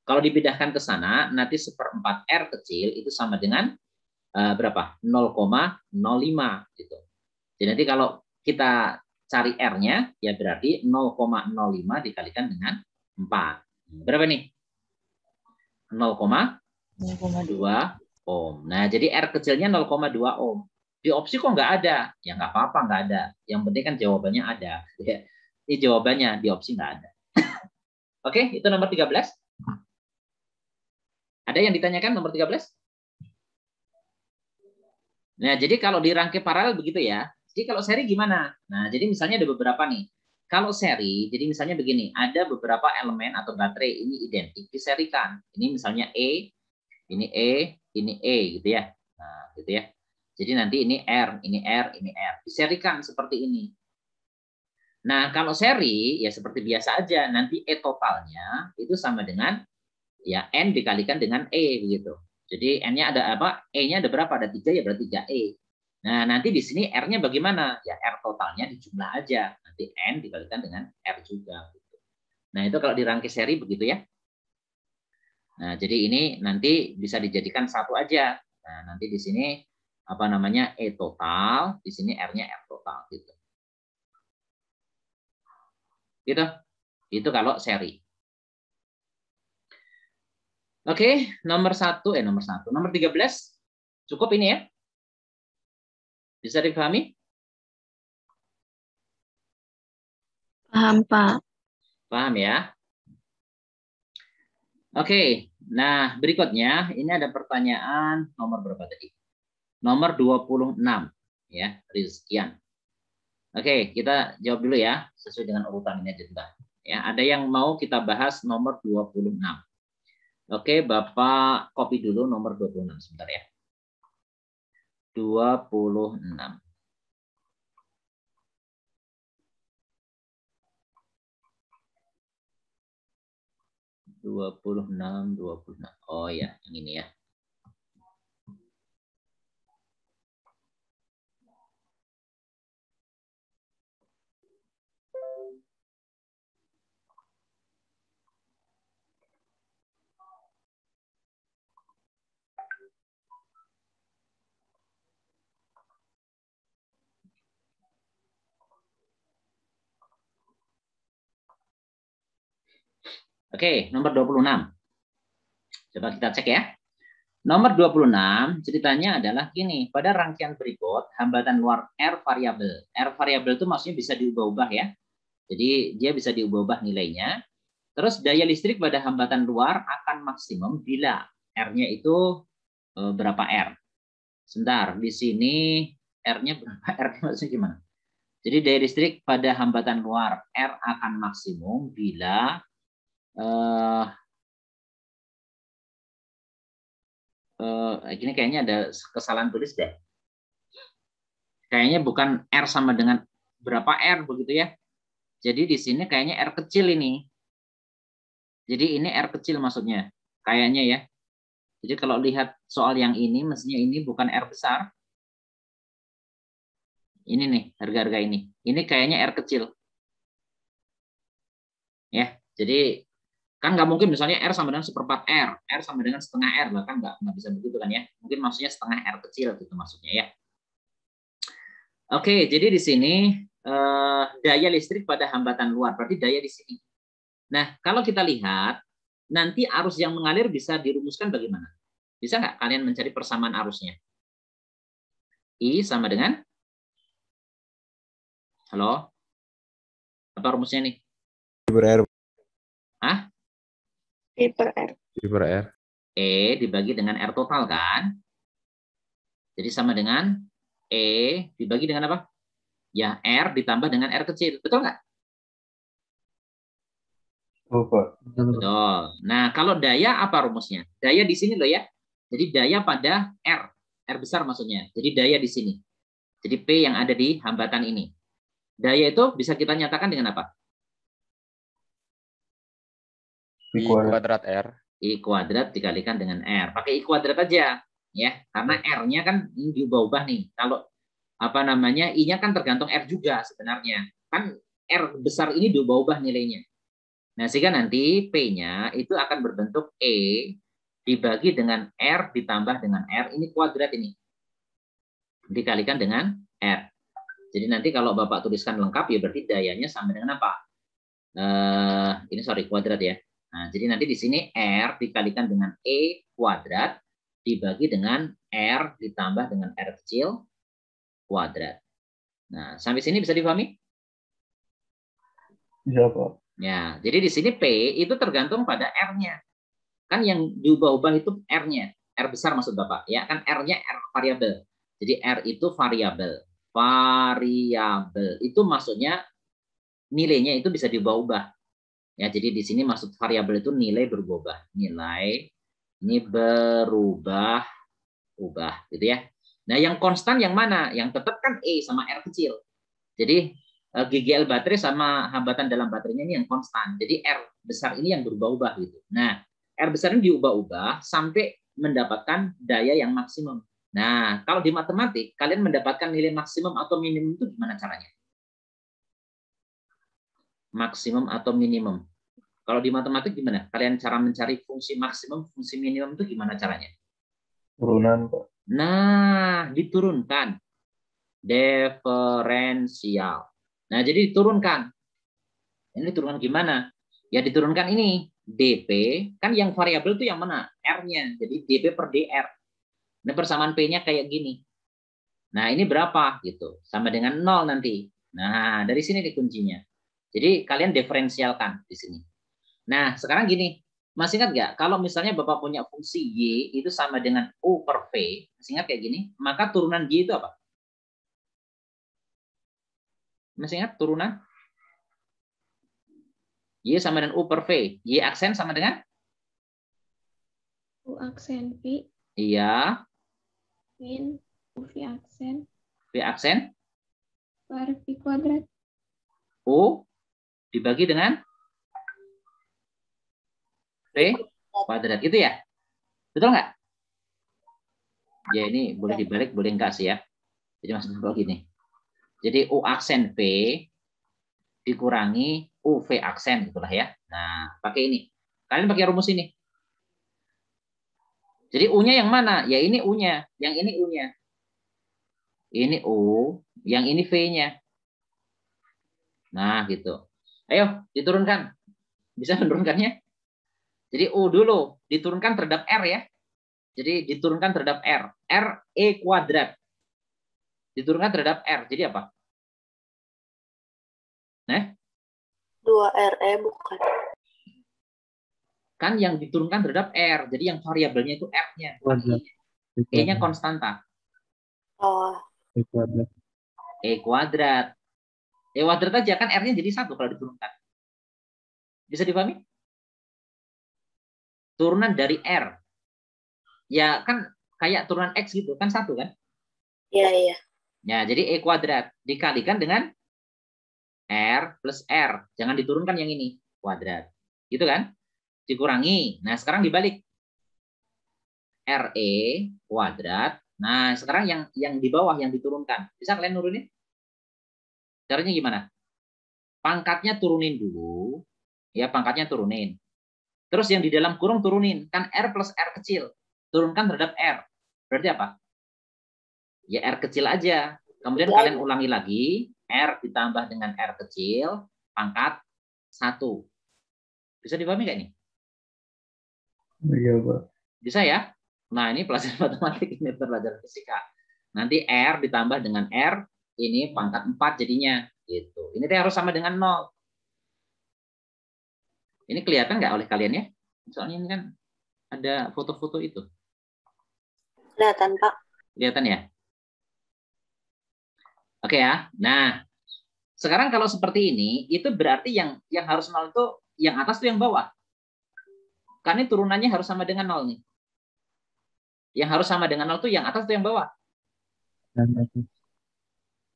Speaker 1: Kalau dipindahkan ke sana, nanti 1/4 R kecil itu sama dengan berapa? 0,05 gitu. Jadi nanti kalau kita cari R-nya, ya berarti 0,05 dikalikan dengan 4. Berapa nih? 0,2 ohm. Nah, jadi R kecilnya 0,2 ohm. Di opsi kok nggak ada? Ya nggak apa-apa, nggak ada. Yang penting kan jawabannya ada. Ini jawabannya, di opsi nggak ada. Oke, itu nomor 13. Ada yang ditanyakan nomor 13? Nah, jadi kalau di rangkai paralel begitu ya. Jadi kalau seri gimana? Nah, jadi misalnya ada beberapa nih. Kalau seri, jadi misalnya begini, ada beberapa elemen atau baterai ini identik diserikan. Ini misalnya E, ini E gitu ya. Nah, gitu ya. Jadi nanti ini R, ini R, ini R. Diserikan seperti ini. Nah, kalau seri ya seperti biasa aja, nanti E totalnya itu sama dengan ya N dikalikan dengan E begitu. Jadi N-nya ada apa? E-nya ada berapa? Ada 3 ya berarti 3E. Nah, nanti di sini R-nya bagaimana? Ya R totalnya dijumlah aja. Nanti N dikalikan dengan R juga. Nah, itu kalau dirangkai seri begitu ya. Nah, jadi ini nanti bisa dijadikan satu aja. Nah, nanti di sini E total, di sini R-nya R total gitu. Gitu. Itu kalau seri. Oke, nomor 13 cukup ini ya. Bisa dipahami?
Speaker 3: Paham, Pak.
Speaker 1: Paham ya? Oke, nah berikutnya ini ada pertanyaan nomor berapa tadi? Nomor 26 ya, Rizkian. Oke, kita jawab dulu ya, sesuai dengan urutan ini aja. Ya, ada yang mau kita bahas nomor 26. Oke, Bapak copy dulu nomor 26 sebentar ya. 26. Oh ya, yang ini ya. Oke, nomor 26. Coba kita cek ya. Nomor 26 ceritanya adalah gini, pada rangkaian berikut hambatan luar R variabel. R variabel itu maksudnya bisa diubah-ubah ya. Jadi dia bisa diubah-ubah nilainya. Terus daya listrik pada hambatan luar akan maksimum bila R-nya itu berapa R. Sebentar, di sini R-nya berapa? R-nya maksudnya gimana? Jadi daya listrik pada hambatan luar R akan maksimum bila ini kayaknya ada kesalahan tulis deh. Kayaknya bukan R sama dengan berapa R begitu ya. Jadi di sini kayaknya R kecil ini. Jadi ini R kecil maksudnya. Kayaknya ya. Jadi kalau lihat soal yang ini, mestinya ini bukan R besar. Ini nih, harga-harga ini. Ini kayaknya R kecil. Ya, jadi kan nggak mungkin misalnya R sama dengan seperempat R sama dengan setengah R, bahkan nggak bisa begitu kan ya. Mungkin maksudnya setengah R kecil gitu maksudnya ya. Oke, jadi di sini daya listrik pada hambatan luar, berarti daya di sini. Nah, kalau kita lihat, nanti arus yang mengalir bisa dirumuskan bagaimana? Bisa nggak kalian mencari persamaan arusnya? I sama dengan? Halo? Apa rumusnya nih?
Speaker 6: I per R.
Speaker 1: Hah?
Speaker 3: I per R.
Speaker 6: I per R.
Speaker 1: E dibagi dengan R total kan? Jadi sama dengan E dibagi dengan apa? Ya, R ditambah dengan R kecil. Betul nggak? Betul. Nah, kalau daya apa rumusnya? Daya di sini loh ya. Jadi daya pada R. R besar maksudnya. Jadi daya di sini. Jadi P yang ada di hambatan ini. Daya itu bisa kita nyatakan dengan apa?
Speaker 6: I kuadrat R.
Speaker 1: I kuadrat dikalikan dengan R. Pakai I kuadrat aja. Ya, karena R-nya kan ini diubah-ubah nih. Kalau apa namanya, I-nya kan tergantung R juga sebenarnya. Kan R besar ini diubah-ubah nilainya. Nah, sehingga nanti P-nya itu akan berbentuk E dibagi dengan R ditambah dengan R, ini kuadrat ini. Dikalikan dengan R. Jadi nanti kalau Bapak tuliskan lengkap, ya berarti dayanya sama dengan apa? Ini sorry, kuadrat ya. Nah, jadi nanti di sini R dikalikan dengan E kuadrat dibagi dengan R ditambah dengan R kecil kuadrat. Nah, sampai sini bisa dipahami?
Speaker 2: Bisa, Pak.
Speaker 1: Ya, jadi di sini P itu tergantung pada R-nya. Kan yang diubah-ubah itu R-nya. R besar maksud Bapak. Ya, kan R-nya R variabel. Jadi R itu variabel. Variabel itu maksudnya nilainya itu bisa diubah-ubah. Ya, jadi di sini maksud variabel itu nilai berubah. Nilai ini berubah gitu ya. Nah, yang konstan yang mana? Yang tetap kan E sama R kecil. Jadi GGL baterai sama hambatan dalam baterainya ini yang konstan. Jadi R besar ini yang berubah-ubah gitu. Nah, R besar ini diubah-ubah sampai mendapatkan daya yang maksimum. Nah, kalau di matematik kalian mendapatkan nilai maksimum atau minimum itu gimana caranya? Maksimum atau minimum. Kalau di matematik gimana? Kalian cara mencari fungsi maksimum, fungsi minimum itu gimana caranya?
Speaker 2: Turunan, Pak.
Speaker 1: Nah, diturunkan. Diferensial. Nah, jadi diturunkan. Ini diturunkan gimana? Ya diturunkan ini. dP, kan yang variabel itu yang mana? R-nya. Jadi dP per dR. Nah, persamaan P-nya kayak gini. Nah, ini berapa? Gitu. Sama dengan 0 nanti. Nah, dari sini nih kuncinya. Jadi, kalian diferensialkan di sini. Nah, sekarang gini. Masih ingat nggak? Kalau misalnya Bapak punya fungsi Y itu sama dengan U per V. Masih ingat kayak gini? Maka turunan Y itu apa? Masih ingat turunan? Y sama dengan U per V. Y aksen sama dengan?
Speaker 3: U aksen V.
Speaker 1: Iya.
Speaker 3: Min U V aksen.
Speaker 1: V aksen?
Speaker 3: Per V kuadrat.
Speaker 1: U dibagi dengan? V kuadrat. Itu ya? Betul nggak? Ya ini boleh dibalik, boleh enggak sih ya. Jadi maksudnya kalau gini. Jadi U aksen V dikurangi UV aksen itulah ya. Nah, pakai ini. Kalian pakai rumus ini. Jadi U-nya yang mana? Ya ini U-nya, yang ini U-nya. Ini U, yang ini V-nya. Nah, gitu. Ayo, diturunkan. Bisa menurunkannya? Jadi U dulu diturunkan terhadap R ya. Jadi diturunkan terhadap R. R E kuadrat. Diturunkan terhadap R. Jadi apa? Nah,
Speaker 7: 2RE bukan.
Speaker 1: kan yang diturunkan terhadap R. Jadi yang variabelnya itu R-nya. E-nya konstanta.
Speaker 7: Oh,
Speaker 2: I kuadrat.
Speaker 1: E kuadrat. E kuadrat aja kan R-nya jadi 1 kalau diturunkan. Bisa dipahami? Turunan dari R. Ya kan kayak turunan X gitu. Kan 1 kan?
Speaker 7: iya, iya.
Speaker 1: Ya, jadi E kuadrat. Dikalikan dengan R plus R. Jangan diturunkan yang ini. Kuadrat. Gitu kan? dikurangi. Nah, sekarang dibalik. RE kuadrat. Nah, sekarang yang di bawah yang diturunkan. Bisa kalian nurunin? Caranya gimana? Pangkatnya turunin dulu. Ya, pangkatnya turunin. Terus yang di dalam kurung turunin. Kan R plus R kecil. Turunkan terhadap R. Berarti apa? Ya, R kecil aja. Kemudian kalian ulangi lagi. R ditambah dengan R kecil. Pangkat 1. Bisa dipahami nggak ini?
Speaker 2: Iya, Pak.
Speaker 1: Bisa ya? Nah, ini pelajaran matematik, ini pelajaran fisika. Nanti R ditambah dengan R, ini pangkat 4 jadinya. Gitu. Ini harus sama dengan 0. Ini kelihatan nggak oleh kalian ya? Soalnya ini kan ada foto-foto itu.
Speaker 7: Kelihatan, Pak.
Speaker 1: Kelihatan ya? Oke ya. Nah, sekarang kalau seperti ini, itu berarti yang harus 0 itu yang atas tuh yang bawah. Karena turunannya harus sama dengan 0 nih. Yang harus sama dengan 0 itu yang atas atau yang bawah?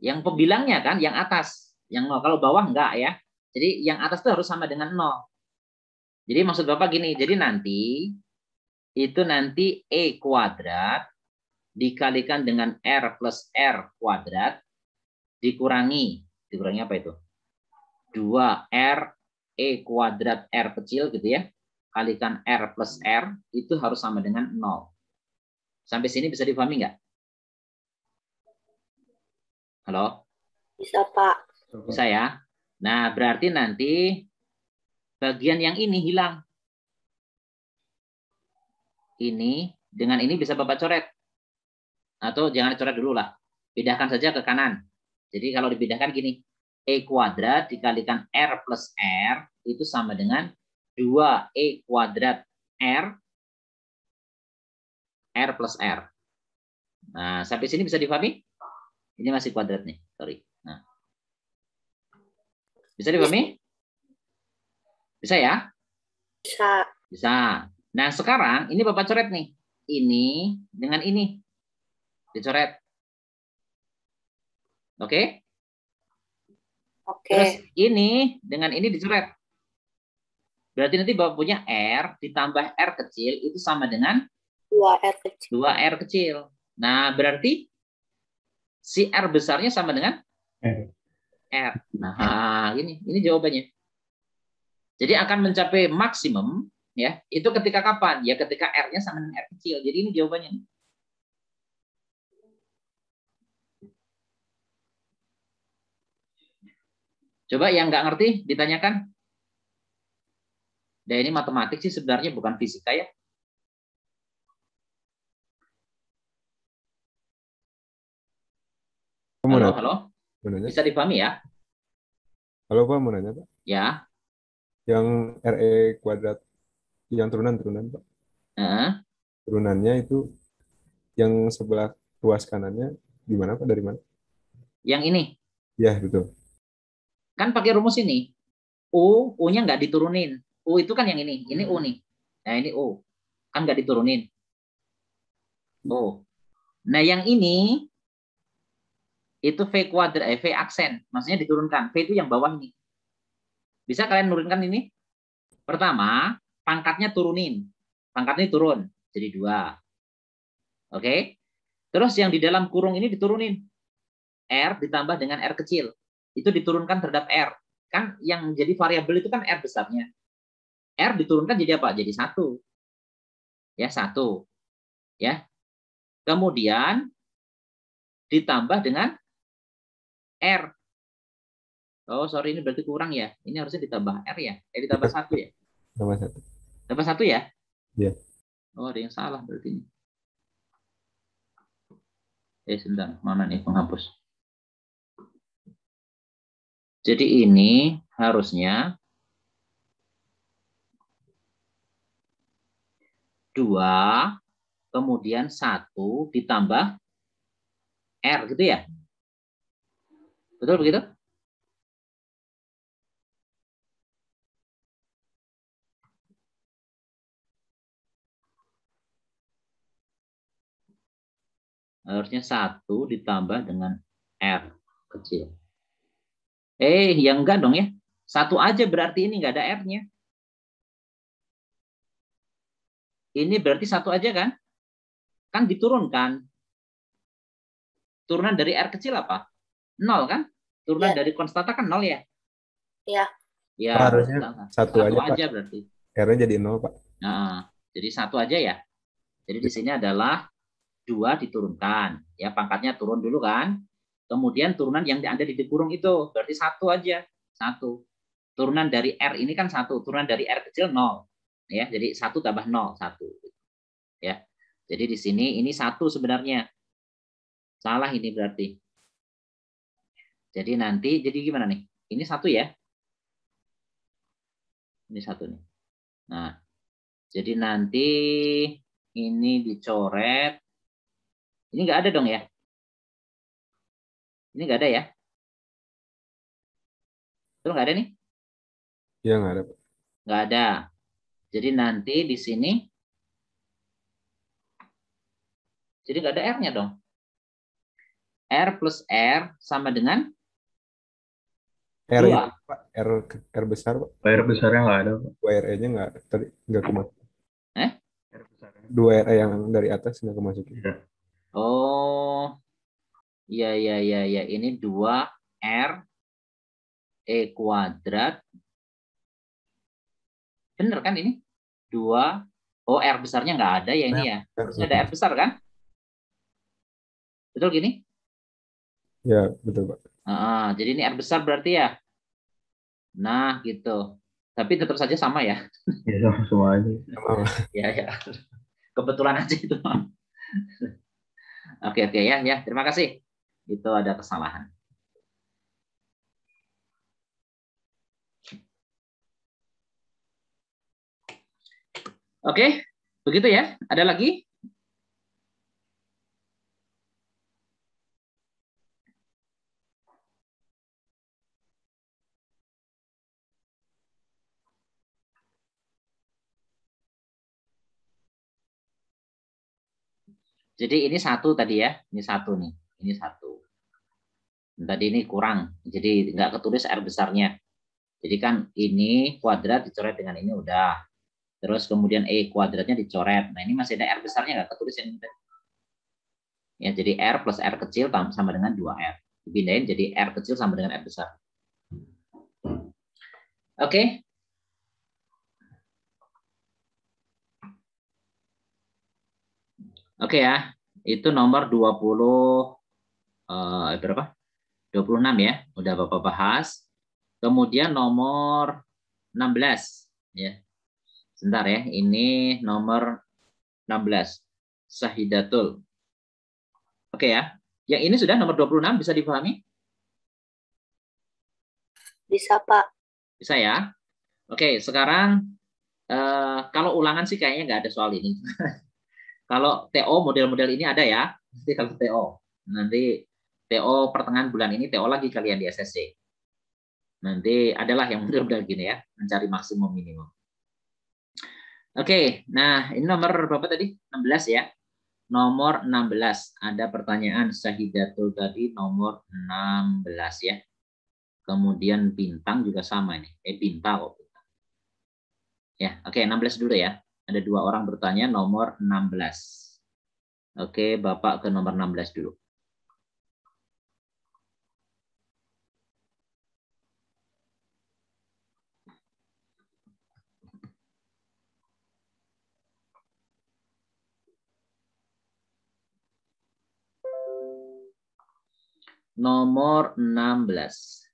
Speaker 1: Yang pembilangnya kan, yang atas. Yang 0. Kalau bawah enggak ya. Jadi yang atas itu harus sama dengan 0. Jadi maksud Bapak gini, jadi nanti E kuadrat dikalikan dengan R plus R kuadrat dikurangi apa itu? 2R E kuadrat R kecil gitu ya. Kalikan R plus R itu harus sama dengan 0. Sampai sini bisa dipahami nggak? Halo?
Speaker 7: Bisa, Pak.
Speaker 1: Bisa ya? Nah, berarti nanti bagian yang ini hilang. Ini dengan ini bisa Bapak coret. Atau jangan coret dulu lah. Pindahkan saja ke kanan. Jadi kalau dipindahkan gini. E kuadrat dikalikan R plus R itu sama dengan 2E kuadrat R plus R. Nah, sampai sini bisa dipahami? Ini masih kuadrat nih, sorry. Nah. Bisa dipahami? Bisa ya?
Speaker 7: Bisa.
Speaker 1: Bisa. Nah, sekarang ini Bapak coret nih. Ini dengan ini. Dicoret. Oke?
Speaker 7: Oke.
Speaker 1: Terus ini dengan ini dicoret. Berarti nanti Bapak punya R ditambah R kecil itu sama dengan
Speaker 7: 2R kecil.
Speaker 1: 2R kecil. Nah, berarti si R besarnya sama dengan R. Nah, ini jawabannya. Jadi akan mencapai maksimum ya, itu ketika kapan? Ya ketika R-nya sama dengan R kecil. Jadi ini jawabannya. Coba yang nggak ngerti ditanyakan. Dan ini matematik sih sebenarnya bukan fisika ya. Halo. Bisa dipahami ya?
Speaker 6: Halo Pak, mau nanya Pak.
Speaker 1: Ya.
Speaker 6: Yang RE kuadrat, yang turunan Pak. Turunannya itu yang sebelah ruas kanannya di mana Pak? Dari mana?
Speaker 1: Yang ini?
Speaker 6: Ya, betul.
Speaker 1: Kan pakai rumus ini. U-nya nggak diturunin. U itu kan yang ini. Ini U nih. Nah, ini U. Kan nggak diturunin. U. Nah, yang ini itu V kuadrat, V aksen. Maksudnya diturunkan. V itu yang bawah ini. Bisa kalian nurunkan ini? Pertama, pangkatnya turunin. Pangkatnya turun. Jadi 2. Oke? Terus yang di dalam kurung ini diturunin. R ditambah dengan R kecil. Itu diturunkan terhadap R. Kan yang jadi variabel itu kan R besarnya. R diturunkan jadi apa? Jadi 1. Ya, 1. Ya. Kemudian ditambah dengan R. Oh, sorry, ini berarti kurang ya. Ini harusnya ditambah R ya. Ditambah 1 ya.
Speaker 6: Tambah 1.
Speaker 1: Tambah 1 ya?
Speaker 6: Iya.
Speaker 1: Oh, ada yang salah berarti ini. Sebentar. Mana nih penghapus? Jadi ini harusnya 2, kemudian 1 ditambah R gitu ya? Betul begitu? Harusnya 1 ditambah dengan R kecil. Ya enggak dong ya. 1 aja berarti ini enggak ada R-nya. ini berarti 1 aja kan? Kan diturunkan. Turunan dari R kecil apa? 0 kan? Turunan dari konstanta kan 0 ya?
Speaker 7: Iya.
Speaker 1: Ya,
Speaker 6: Pak, harusnya satu aja, Pak.
Speaker 1: berarti.
Speaker 6: R-nya jadi 0, Pak.
Speaker 1: Nah, jadi 1 aja ya. Jadi di sini adalah 2 diturunkan. Ya, pangkatnya turun dulu kan. Kemudian turunan yang ada di kurung itu berarti 1 aja. 1. Turunan dari R ini kan 1. Turunan dari R kecil 0. Ya, jadi 1 tambah 0, 1. Ya. Jadi di sini ini 1 sebenarnya. Salah ini berarti. Jadi nanti jadi gimana nih? Ini 1 ya. Ini 1 nih. Nah, jadi nanti ini dicoret. Ini nggak ada dong ya? Ini nggak ada ya? Itu nggak ada nih?
Speaker 6: Iya, nggak ada, Pak.
Speaker 1: Nggak ada. Jadi nanti di sini, jadi nggak ada R-nya dong. R plus R sama dengan
Speaker 6: R
Speaker 1: 2.
Speaker 6: itu, Pak. R besar, Pak.
Speaker 2: R besarnya nggak ada, Pak.
Speaker 6: 2 RE-nya nggak kemasukin.
Speaker 2: R besarnya.
Speaker 6: 2 RE yang dari atas nggak kemasukin.
Speaker 2: Iya.
Speaker 1: Oh, iya. Ini 2R E kuadrat. Bener kan ini? 2. Oh, R besarnya nggak ada ya ini ya. Harusnya ada R besar kan? Betul gini?
Speaker 6: Ya, betul, Pak.
Speaker 1: Jadi ini R besar berarti ya. Nah, gitu. Tapi tetap saja sama ya.
Speaker 2: Iya, semua aja.
Speaker 6: Sama.
Speaker 1: Ya. Kebetulan aja itu. Oke ya. Terima kasih. Itu ada kesalahan. Oke, begitu ya. Ada lagi? Jadi ini 1 tadi ya. Ini 1 nih. Ini 1. Tadi ini kurang. Jadi nggak ketulis R besarnya. Jadi kan ini kuadrat dicoret dengan ini udah. Terus kemudian E kuadratnya dicoret. Nah ini masih ada R besarnya nggak ketulis yang ini. Ya, jadi R plus R kecil sama dengan 2R. Dipindahin jadi R kecil sama dengan R besar. Oke. Oke ya. Itu nomor 20 berapa? 26 ya. Udah Bapak bahas. Kemudian nomor 16 ya. Sebentar ya. Ini nomor 16. Sahidatul. Oke ya. Yang ini sudah nomor 26 bisa dipahami?
Speaker 7: Bisa, Pak.
Speaker 1: Bisa ya. Oke, sekarang kalau ulangan sih kayaknya nggak ada soal ini. Kalau TO model-model ini ada ya. Nanti kalau TO. Nanti TO pertengahan bulan ini TO lagi kalian di SSC. Nanti adalah yang model-model gini ya. Mencari maksimum minimum. Oke, nah ini nomor berapa tadi? 16 ya. Nomor 16. Ada pertanyaan Sahidatul tadi nomor 16 ya. Kemudian bintang juga sama nih. Bintang kok. Ya, oke 16 dulu ya. Ada 2 orang bertanya nomor 16. Oke, Bapak ke nomor 16 dulu. Nomor 16.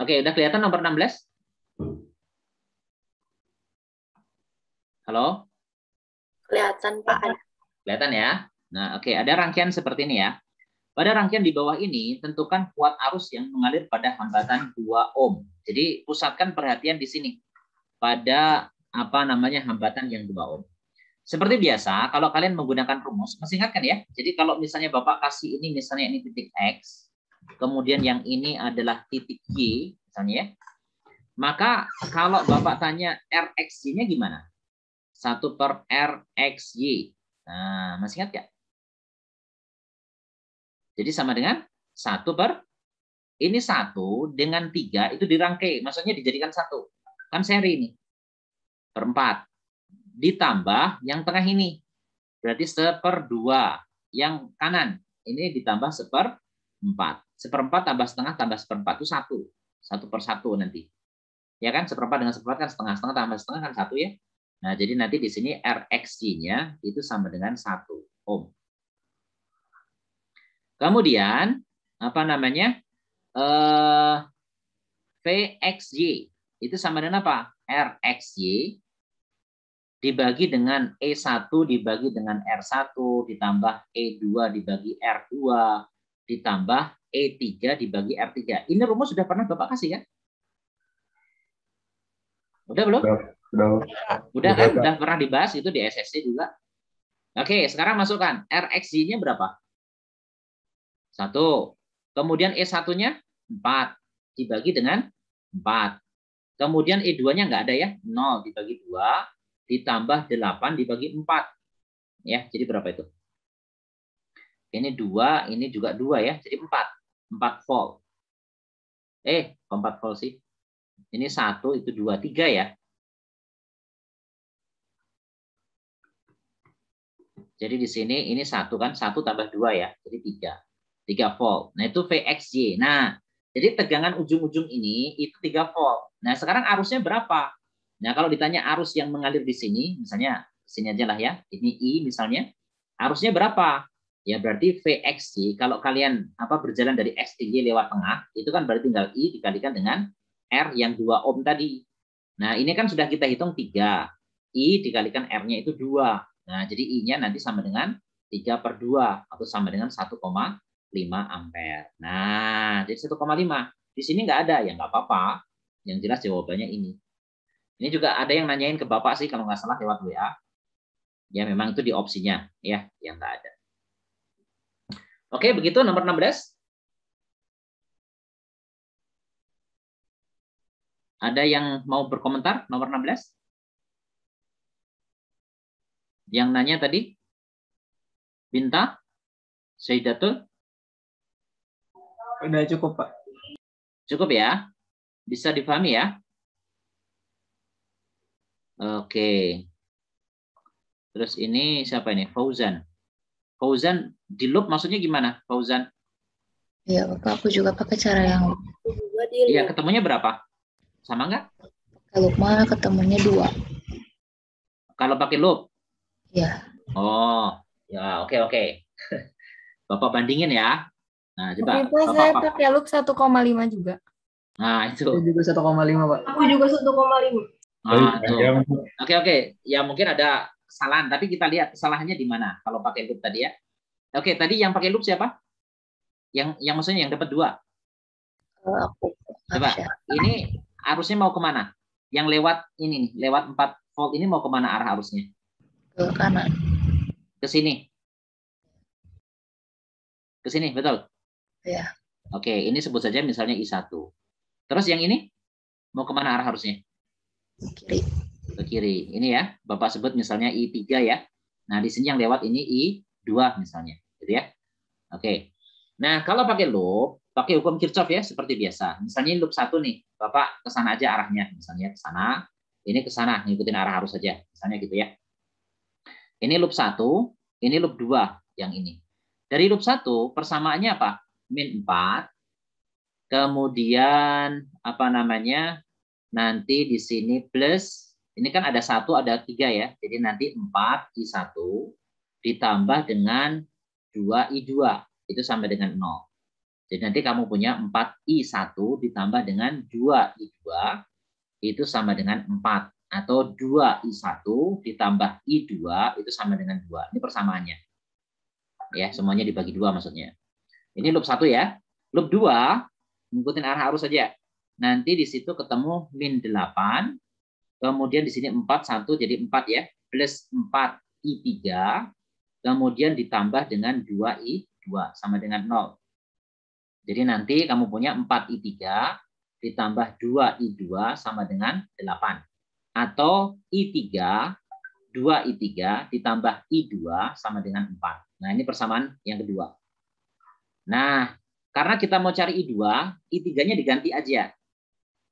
Speaker 1: Oke, udah kelihatan nomor 16? Halo?
Speaker 7: Kelihatan, Pak.
Speaker 1: Kelihatan ya? Nah, oke, ada rangkaian seperti ini ya. Pada rangkaian di bawah ini, tentukan kuat arus yang mengalir pada hambatan 2 ohm. Jadi, pusatkan perhatian di sini. Pada hambatan yang 2 ohm. Seperti biasa, kalau kalian menggunakan rumus, masih ingat kan ya? Jadi kalau misalnya Bapak kasih ini, misalnya ini titik X, kemudian yang ini adalah titik Y, misalnya ya, maka kalau Bapak tanya RXY-nya gimana? 1/RXY. Nah, masih ingat nggak? Jadi sama dengan 1/. Ini 1 dengan 3 itu dirangkai, maksudnya dijadikan 1. Kan seri ini. Per 4. Ditambah yang tengah ini. Berarti 1/2. Yang kanan ini ditambah 1/4. 1/4 tambah setengah tambah 1/4 itu 1. 1/1 nanti. Ya kan, 1/4 dengan 1/4 kan setengah, setengah tambah setengah kan 1 ya. Nah, jadi nanti di sini RXG-nya itu sama dengan 1 ohm. Kemudian apa namanya? VXY itu sama dengan apa? RXY dibagi dengan E1 dibagi dengan R1 ditambah E2 dibagi R2 ditambah E3 dibagi R3. Ini rumus sudah pernah Bapak kasih kan? Udah belum? Udah kan? Udah pernah dibahas itu di SSC juga. Oke, sekarang masukkan. RXY-nya berapa? 1. Kemudian E1-nya 4 dibagi dengan 4. Kemudian E2-nya nggak ada ya, 0 dibagi 2 ditambah 8 dibagi 4. Ya, jadi berapa itu? Ini 2, ini juga 2 ya, jadi 4. 4 volt. 4 volt sih? Ini 1, itu 2, 3 ya. Jadi di sini ini 1 kan, 1 tambah 2 ya, jadi 3 volt. Nah, itu VXY. Nah, jadi tegangan ujung-ujung ini itu 3 volt. Nah, sekarang arusnya berapa? Nah, kalau ditanya arus yang mengalir di sini, misalnya sini aja lah ya, ini I misalnya, arusnya berapa? Ya berarti VXY, kalau kalian berjalan dari XY lewat tengah, itu kan berarti tinggal I dikalikan dengan R yang 2 ohm tadi. Nah, ini kan sudah kita hitung 3. I dikalikan R-nya itu 2. Nah, jadi I-nya nanti sama dengan 3/2 atau sama dengan 1,5 ampere. Nah, jadi 1,5. Di sini nggak ada, ya nggak apa-apa. Yang jelas jawabannya ini. Ini juga ada yang nanyain ke Bapak sih kalau nggak salah lewat WA. Ya memang itu di opsinya ya, yang nggak ada. Oke, begitu nomor 16. Ada yang mau berkomentar nomor 16? Yang nanya tadi? Binta? Saidatul?
Speaker 4: Udah cukup, Pak.
Speaker 1: Cukup ya? Bisa dipahami ya? Oke. Terus ini siapa ini? Fauzan. Fauzan di loop maksudnya gimana, Fauzan?
Speaker 8: Iya, Bapak, aku juga pakai cara yang
Speaker 1: Iya, ketemunya berapa? Sama nggak?
Speaker 8: kalau mah ketemunya 2.
Speaker 1: Kalau pakai loop?
Speaker 8: Iya.
Speaker 1: Oh, ya oke. Bapak bandingin ya. Nah, coba.
Speaker 9: Bapak saya pakai loop 1,5 juga.
Speaker 1: Nah, itu.
Speaker 4: Saya juga 1,5, Pak.
Speaker 9: Aku juga 1,5.
Speaker 1: Nah, tuh. Oke. Ya mungkin ada kesalahan, tapi kita lihat kesalahannya di mana kalau pakai loop tadi ya. Oke, tadi yang pakai loop siapa? Yang maksudnya yang dapat 2.
Speaker 8: Aku.
Speaker 1: Coba, ini arusnya mau kemana? Yang lewat ini nih, lewat 4 volt ini mau kemana arah arusnya?
Speaker 8: Ke kanan.
Speaker 1: Ke sini. Ke sini, betul?
Speaker 8: Iya.
Speaker 1: Oke, ini sebut saja misalnya I1. Terus yang ini mau kemana arah arusnya?
Speaker 8: Ke kiri.
Speaker 1: Ke kiri. Ini ya, Bapak sebut misalnya I3 ya. Nah, di sini yang lewat ini I2 misalnya, gitu ya. Oke. Nah, kalau pakai loop, pakai hukum Kirchhoff ya, seperti biasa. Misalnya loop 1 nih, Bapak ke sana aja arahnya. Misalnya ke sana, ini ke sana, ngikutin arah arus saja. Misalnya gitu ya. Ini loop 1, ini loop 2 yang ini. Dari loop 1 persamaannya apa? Min 4. Kemudian nanti di sini plus, ini kan ada 1, ada 3 ya. Jadi nanti 4I1 ditambah dengan 2I2. Itu sama dengan 0. Jadi nanti kamu punya 4I1 ditambah dengan 2I2 itu sama dengan 4. Atau 2I1 ditambah I2 itu sama dengan 2. Ini persamaannya. Ya, semuanya dibagi 2 maksudnya. Ini loop 1 ya. Loop 2, ngikutin arah arus saja. Nanti di situ ketemu min 8. Kemudian di sini 4, 1 jadi 4 ya. Plus 4I3. Kemudian ditambah dengan 2I2 sama dengan 0. Jadi nanti kamu punya 4I3 ditambah 2I2 sama dengan 8. Atau I3, 2I3 ditambah I2 sama dengan 4. Nah, ini persamaan yang kedua. Nah, Karena kita mau cari I2, I3-nya diganti aja.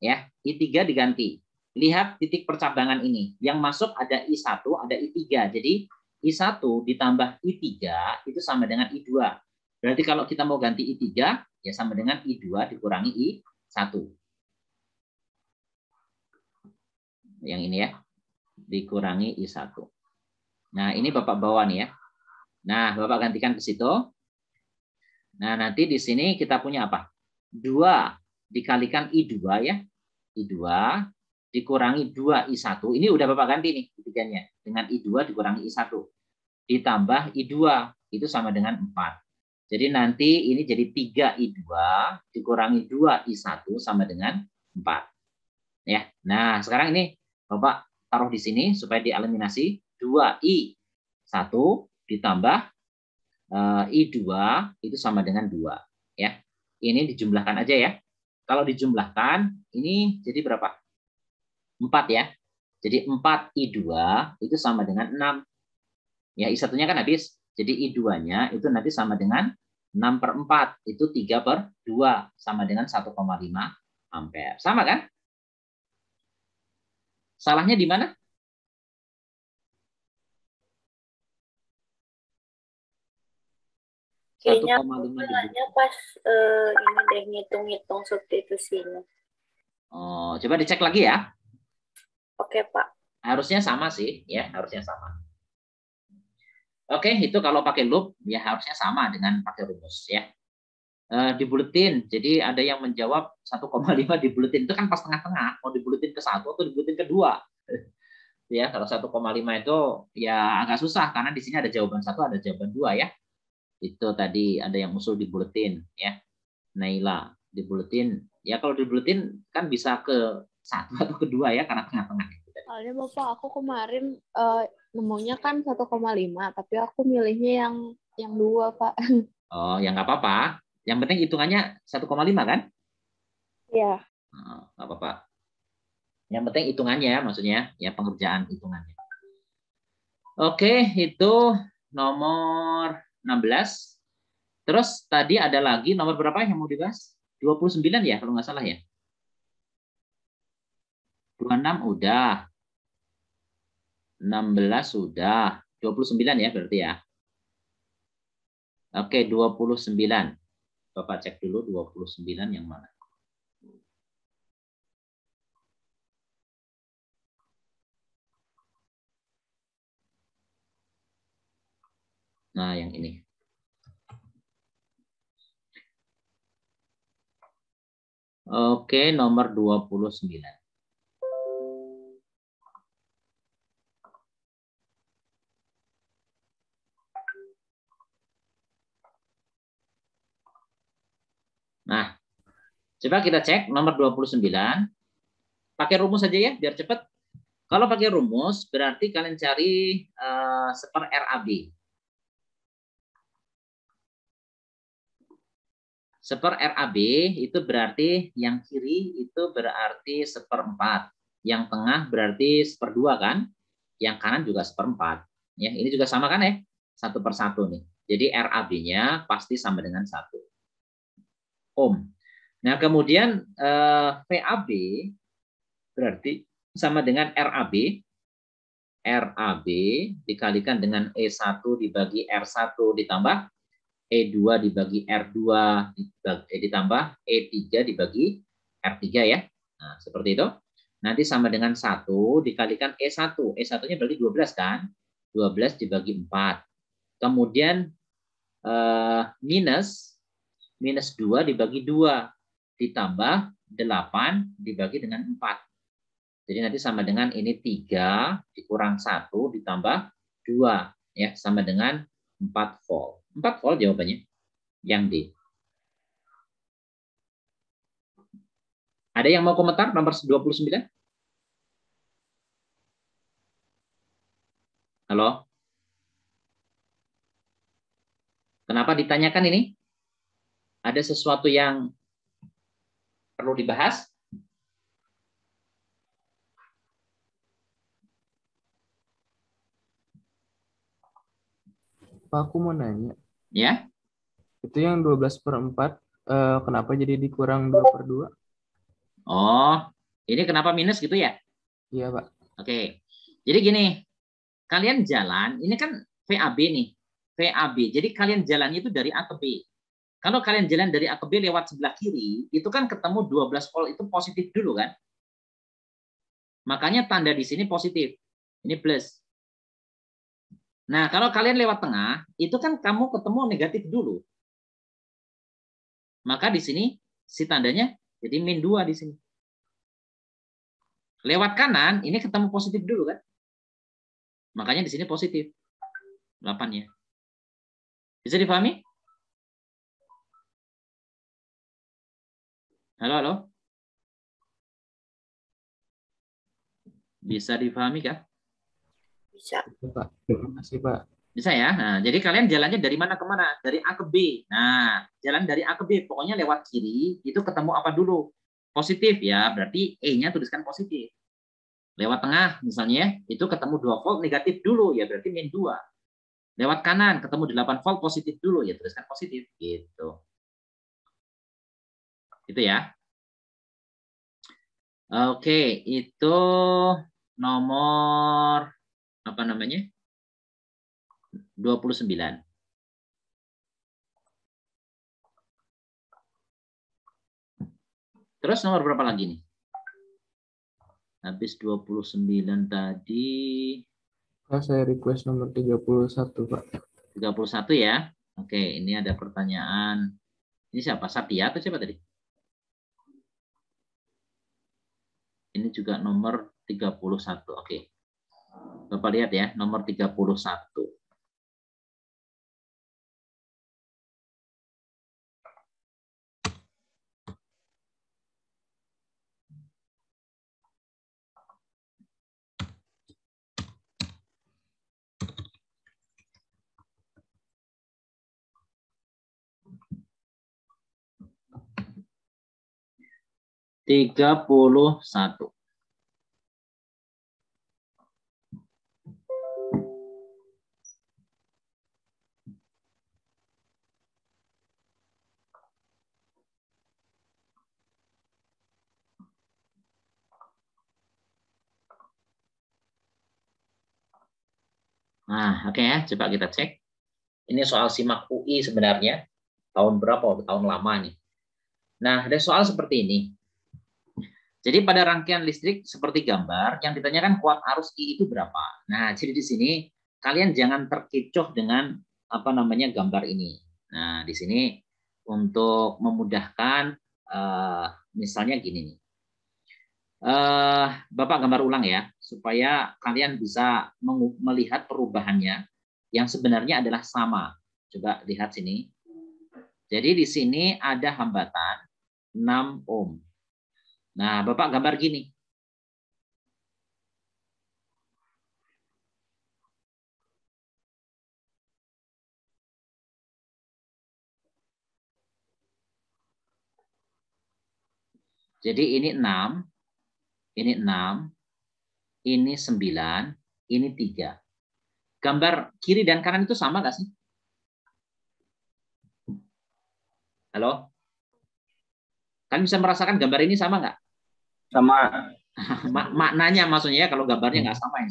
Speaker 1: Ya, I3 diganti. Lihat titik percabangan ini. Yang masuk ada I1, ada I3. Jadi I1 ditambah I3 itu sama dengan I2. Berarti kalau kita mau ganti I3, ya sama dengan I2 dikurangi I1. Yang ini ya, dikurangi I1. Nah, ini Bapak bawa nih ya. Nah, Bapak gantikan ke situ. Nah, nanti di sini kita punya apa? 2 dikalikan I2 ya. I2 dikurangi 2I1. Ini udah Bapak ganti nih ketiganya. Dengan I2 dikurangi I1. Ditambah I2. Itu sama dengan 4. Jadi nanti ini jadi 3I2 dikurangi 2I1 sama dengan 4. Ya. Nah, sekarang ini Bapak taruh di sini supaya dieliminasi. 2I1 ditambah I2 itu sama dengan 2. Ya. Ini dijumlahkan aja ya. Kalau dijumlahkan, ini jadi berapa? 4 ya. Jadi 4I2 itu sama dengan 6. Ya, I1-nya kan habis. Jadi I2-nya itu nanti sama dengan 6/4. Itu 3/2. Sama dengan 1,5 ampere. Sama kan? Salahnya di mana?
Speaker 7: Kayaknya salahnya pas ini deh ngitung-ngitung substitusinya.
Speaker 1: Oh, coba dicek lagi ya.
Speaker 7: Oke, Pak.
Speaker 1: Harusnya sama sih, ya, harusnya sama. Oke, itu kalau pakai loop ya harusnya sama dengan pakai rumus ya. Dibuletin, jadi ada yang menjawab 1,5 dibuletin itu kan pas tengah-tengah, mau dibuletin ke 1 atau dibuletin ke 2. Ya, kalau 1,5 itu ya agak susah karena di sini ada jawaban 1, ada jawaban 2 ya. Itu tadi ada yang usul dibuletin ya. Naila dibuletin. Ya kalau dibuletin kan bisa ke 1 atau ke 2 ya karena tengah-tengah.
Speaker 3: Soalnya Bapak aku kemarin nemunya kan 1,5 tapi aku milihnya yang 2, Pak.
Speaker 1: Oh, ya nggak apa-apa. Yang penting hitungannya 1,5 kan?
Speaker 3: Iya.
Speaker 1: Oh, nggak apa-apa. Yang penting hitungannya maksudnya ya pengerjaan hitungannya. Oke, itu nomor 16. Terus tadi ada lagi nomor berapa yang mau dibahas? 29 ya kalau nggak salah ya. 26 udah. 16 sudah. 29 ya berarti ya. Oke, 29. Bapak cek dulu 29 yang mana. Nah, yang ini. Oke, nomor 29. Nah, coba kita cek nomor 29. Pakai rumus aja ya, biar cepat. Kalau pakai rumus, berarti kalian cari seper RAB. Seper RAB itu berarti yang kiri itu berarti 1/4. Yang tengah berarti 1/2 kan? Yang kanan juga 1/4. Ya, ini juga sama kan ya? 1/1 nih. Jadi RAB-nya pasti sama dengan 1 ohm. Nah, kemudian VAB berarti sama dengan RAB. RAB dikalikan dengan E1 dibagi R1 ditambah E2 dibagi R2 ditambah E3 dibagi R3 ya. Nah, seperti itu. Nanti sama dengan 1 dikalikan E1. E1-nya berarti 12 kan? 12 dibagi 4. Kemudian minus 2 dibagi 2 ditambah 8 dibagi dengan 4. Jadi nanti sama dengan ini 3 dikurang 1 ditambah 2 ya sama dengan 4 volt. 4 volt jawabannya. Yang D. Ada yang mau komentar nomor 29? Halo? Kenapa ditanyakan ini? Ada sesuatu yang perlu dibahas?
Speaker 10: Pak, aku mau nanya.
Speaker 1: Ya.
Speaker 10: Itu yang 12/4 Kenapa jadi dikurang 2/2?
Speaker 1: Oh, ini kenapa minus gitu ya?
Speaker 10: Iya, Pak.
Speaker 1: Oke. Jadi gini, kalian jalan, ini kan VAB nih. VAB. Jadi kalian jalannya itu dari A ke B. Kalau kalian jalan dari A ke B lewat sebelah kiri, itu kan ketemu 12 volt itu positif dulu kan? Makanya tanda di sini positif. Ini plus. Nah, kalau kalian lewat tengah, itu kan kamu ketemu negatif dulu. Maka di sini si tandanya jadi -2 di sini. Lewat kanan, ini ketemu positif dulu kan? Makanya di sini positif. 8-nya. Bisa dipahami? Halo, halo? Bisa dipahami kah?
Speaker 7: Bisa.
Speaker 10: Pak. Terima kasih, Pak.
Speaker 1: Bisa ya? Nah, jadi kalian jalannya dari mana ke mana? Dari A ke B. Nah, jalan dari A ke B, pokoknya lewat kiri, itu ketemu apa dulu? Positif ya, berarti E-nya tuliskan positif. Lewat tengah, misalnya, itu ketemu 2 volt negatif dulu, ya berarti -2. Lewat kanan, ketemu 8 volt positif dulu, ya tuliskan positif. Gitu. Itu ya. Oke, itu nomor apa namanya? 29. Terus nomor berapa lagi nih? Habis 29 tadi.
Speaker 10: Saya request nomor 31, Pak.
Speaker 1: 31 ya. Oke, ini ada pertanyaan. Ini siapa? Satya atau siapa tadi? Ini juga nomor 31. Oke. Bapak lihat ya, nomor 31. Tiga puluh satu. Nah, oke ya, coba kita cek. Ini soal SIMAK UI sebenarnya. Tahun berapa? Tahun lama nih. Nah, ada soal seperti ini. Jadi pada rangkaian listrik seperti gambar, yang ditanyakan kuat arus I itu berapa? Nah, jadi di sini kalian jangan terkecoh dengan apa namanya gambar ini. Nah, di sini untuk memudahkan, misalnya gini nih. Bapak gambar ulang ya, supaya kalian bisa melihat perubahannya yang sebenarnya adalah sama. Coba lihat sini. Jadi di sini ada hambatan 6 ohm. Nah, Bapak gambar gini. Jadi ini 6, ini 6, ini 9, ini 3. Gambar kiri dan kanan itu sama nggak sih? Halo? Kan bisa merasakan gambar ini sama nggak?
Speaker 2: Sama.
Speaker 1: Maknanya maksudnya kalau gambarnya nggak sama,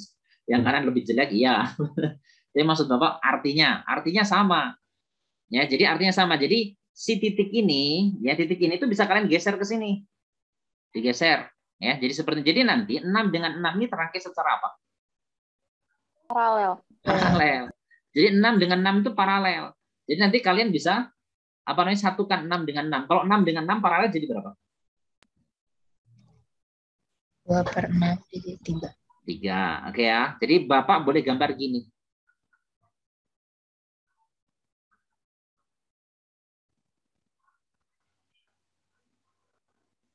Speaker 1: yang kanan lebih jelek, iya. Jadi maksud Bapak artinya sama. Ya, jadi artinya sama. Jadi si titik ini, ya titik ini itu bisa kalian geser ke sini. Digeser, ya. Jadi nanti 6 dengan 6 ini terangkai secara apa? Paralel. Jadi 6 dengan 6 itu paralel. Jadi nanti kalian bisa apa namanya satukan 6 dengan 6. Kalau 6 dengan 6 paralel jadi berapa?
Speaker 8: 2/6 jadi 3.
Speaker 1: 3. Oke ya. Jadi Bapak boleh gambar gini.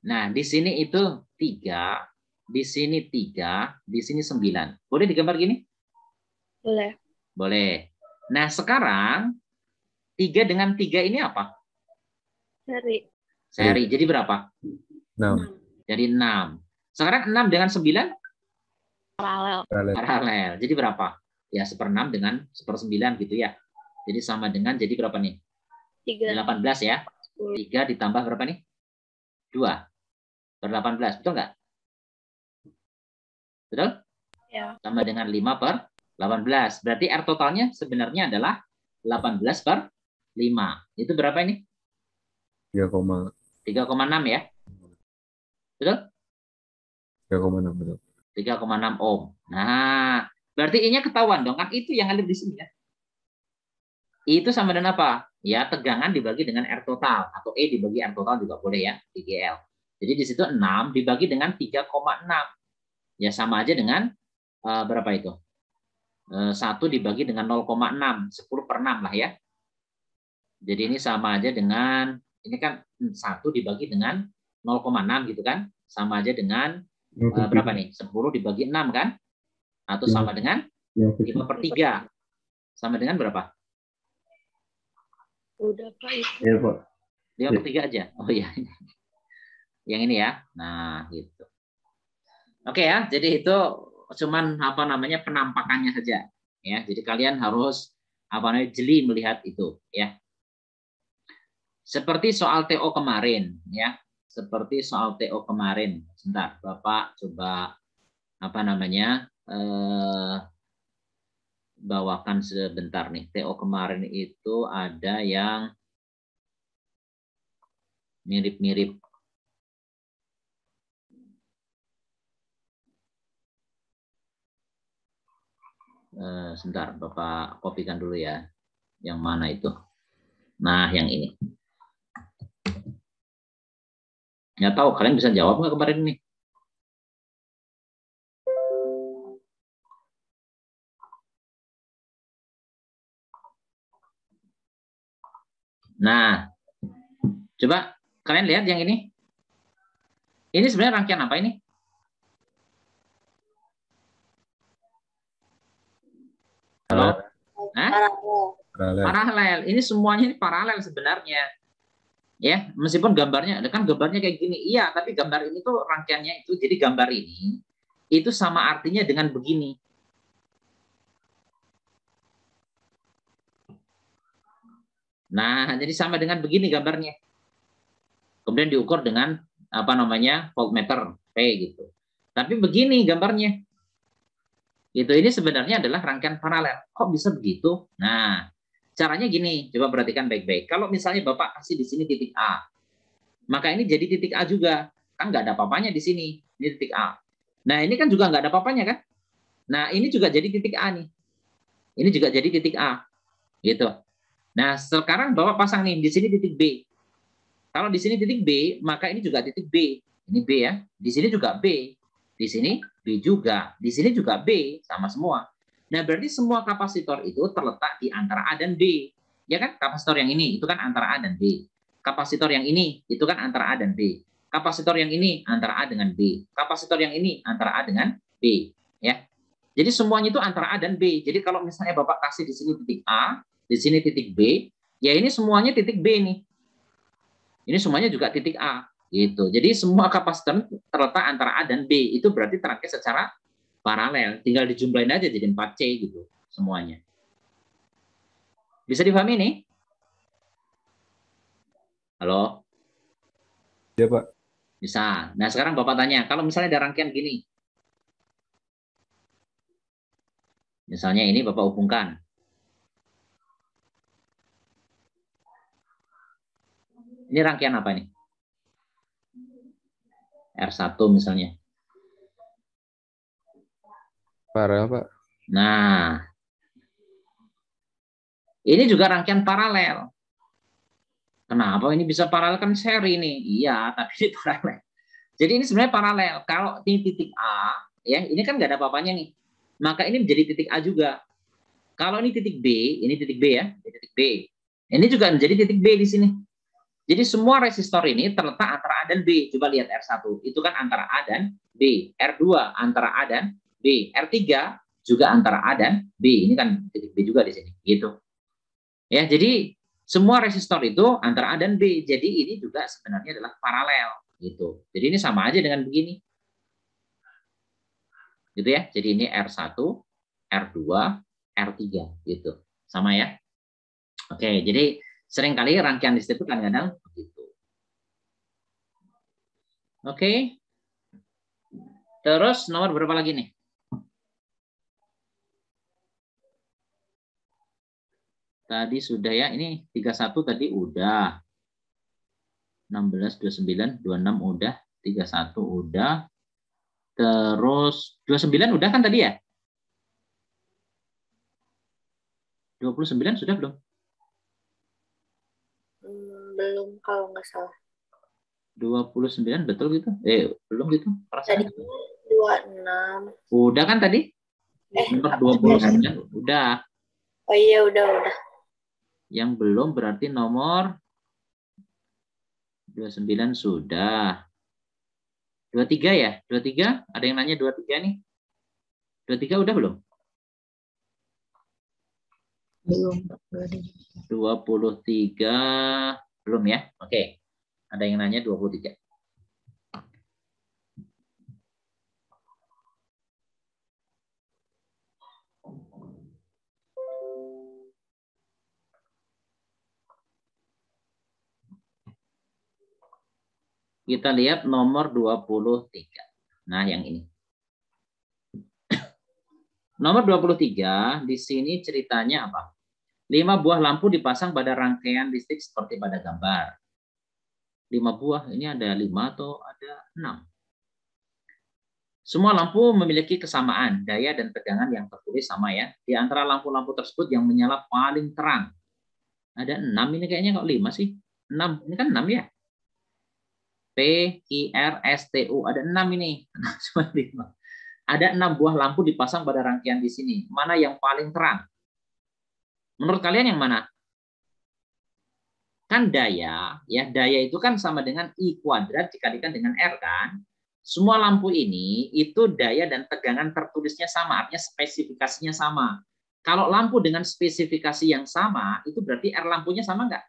Speaker 1: Nah, di sini itu 3, di sini 3, di sini 9. Boleh digambar gini?
Speaker 3: Boleh.
Speaker 1: Boleh. Nah, sekarang 3 dengan 3 ini apa? Seri. Jadi berapa?
Speaker 6: 6.
Speaker 1: Jadi 6. Sekarang 6 dengan 9?
Speaker 3: Paralel.
Speaker 1: Jadi berapa? Ya 1/6 dengan 1/9 gitu ya. Jadi sama dengan jadi berapa nih? 18 ya. 3 ditambah berapa nih? 2 per 18, betul nggak? Betul?
Speaker 7: Ya.
Speaker 1: Sama dengan 5 per 18. Berarti R totalnya sebenarnya adalah 18 per 5. Itu berapa ini? 3,6 ya? Betul?
Speaker 6: 3,6 betul.
Speaker 1: 3,6 ohm. Nah, berarti I-nya ketahuan dong. Kan itu yang ada di sini ya. I itu sama dengan apa? Ya, tegangan dibagi dengan R total. Atau E dibagi R total juga boleh ya. IGL. Jadi di situ 6 dibagi dengan 3,6. Ya, sama aja dengan berapa itu? 1 dibagi dengan 0,6. 10 per 6 lah ya. Jadi ini sama aja dengan, ini kan 1 dibagi dengan 0,6 gitu kan. Sama aja dengan berapa nih? 10 dibagi 6 kan? Atau sama dengan 5 per 3. Sama dengan berapa?
Speaker 7: Udah Pak itu.
Speaker 2: Iya Pak.
Speaker 1: 5 per 3 aja. Oh iya. Yang ini ya. Nah, gitu. Oke ya, jadi itu cuman apa namanya penampakannya saja. Ya, jadi kalian harus apa namanya jeli melihat itu ya. Seperti soal TO kemarin ya. Seperti soal TO kemarin. Sebentar, Bapak coba apa namanya bawakan sebentar nih. TO kemarin itu ada yang mirip-mirip. Sebentar, Bapak kopikan dulu ya. Yang mana itu? Nah, yang ini. Nggak tahu, kalian bisa jawab nggak kemarin ini? Nah, coba kalian lihat yang ini. Ini sebenarnya rangkaian apa ini? Halo? Paralel. Ini semuanya ini paralel sebenarnya. Ya, meskipun gambarnya kan gambarnya kayak gini. Iya, tapi gambar ini tuh rangkaiannya itu. Jadi gambar ini itu sama artinya dengan begini. Nah, jadi sama dengan begini gambarnya. Kemudian diukur dengan apa namanya voltmeter P gitu. Tapi begini gambarnya. Itu ini sebenarnya adalah rangkaian paralel. Kok bisa begitu? Nah, caranya gini, coba perhatikan baik-baik. Kalau misalnya Bapak kasih di sini titik A, maka ini jadi titik A juga. Kan nggak ada apa-apanya di sini. Ini titik A. Nah, ini kan juga nggak ada apa-apanya kan? Nah, ini juga jadi titik A nih. Ini juga jadi titik A. Gitu. Nah, sekarang Bapak pasang nih di sini titik B. Kalau di sini titik B, maka ini juga titik B. Ini B ya. Di sini juga B. Di sini B juga. Di sini juga B. Sama semua. Nah, berarti semua kapasitor itu terletak di antara A dan B. Ya kan? Kapasitor yang ini itu kan antara A dan B. Kapasitor yang ini itu kan antara A dan B. Kapasitor yang ini antara A dengan B. Kapasitor yang ini antara A dengan B. Ya. Jadi semuanya itu antara A dan B. Jadi kalau misalnya Bapak kasih di sini titik A, di sini titik B, ya ini semuanya titik B nih. Ini semuanya juga titik A. Gitu. Jadi semua kapasitor terletak antara A dan B. Itu berarti terangkai secara paralel. Tinggal dijumlahin aja jadi 4C gitu semuanya. Bisa dipahami nih? Halo?
Speaker 6: Ya Pak.
Speaker 1: Bisa. Nah sekarang Bapak tanya, kalau misalnya ada rangkaian gini. Misalnya ini Bapak hubungkan. Ini rangkaian apa nih? R1 misalnya.
Speaker 6: Paralel Pak.
Speaker 1: Nah. Ini juga rangkaian paralel. Kenapa ini bisa paralel kan seri nih? Iya, tapi ini paralel. Jadi ini sebenarnya paralel. Kalau ini titik A, ya ini kan nggak ada apa-apanya nih. Maka ini menjadi titik A juga. Kalau ini titik B, ini titik B ya, ini titik B. Ini juga menjadi titik B di sini. Jadi semua resistor ini terletak antara A dan B. Coba lihat R1, itu kan antara A dan B. R2 antara A dan B. R3 juga antara A dan B. Ini kan titik B juga di sini, gitu. Ya, jadi semua resistor itu antara A dan B. Jadi ini juga sebenarnya adalah paralel, gitu. Jadi ini sama aja dengan begini. Gitu ya. Jadi ini R1, R2, R3 gitu. Sama ya. Oke, jadi Seringkali rangkaian listrik itu kadang-kadang begitu. Oke. Terus nomor berapa lagi nih? Tadi sudah ya, ini 31 tadi udah. 16, 29, 26 udah, 31 udah. Terus 29 udah kan tadi ya? 29 sudah belum?
Speaker 7: Belum kalau nggak salah.
Speaker 1: 29 betul gitu? Belum gitu?
Speaker 7: Tadi 26.
Speaker 1: Udah kan tadi? Nomor 29 udah.
Speaker 7: Oh iya udah.
Speaker 1: Yang belum berarti nomor 29 sudah. 23 ya? 23? Ada yang nanya 23 nih? 23 udah belum?
Speaker 8: Belum.
Speaker 1: 23 belum ya? Oke. Ada yang nanya 23. Kita lihat nomor 23. Nah, yang ini. Nomor 23, di sini ceritanya apa? 5 buah lampu dipasang pada rangkaian listrik seperti pada gambar. 5 buah, ini ada 5 atau ada 6? Semua lampu memiliki kesamaan, daya dan tegangan yang tertulis sama ya. Di antara lampu-lampu tersebut yang menyala paling terang. Ada 6, ini kayaknya kok 5 sih? 6, ini kan 6 ya? P, I, R, S, T, U. Ada 6 ini. Ada 6 buah lampu dipasang pada rangkaian di sini. Mana yang paling terang? Menurut kalian yang mana? Kan daya, ya daya itu kan sama dengan I kuadrat dikalikan dengan R kan? Semua lampu ini itu daya dan tegangan tertulisnya sama, artinya spesifikasinya sama. Kalau lampu dengan spesifikasi yang sama, itu berarti R lampunya sama nggak?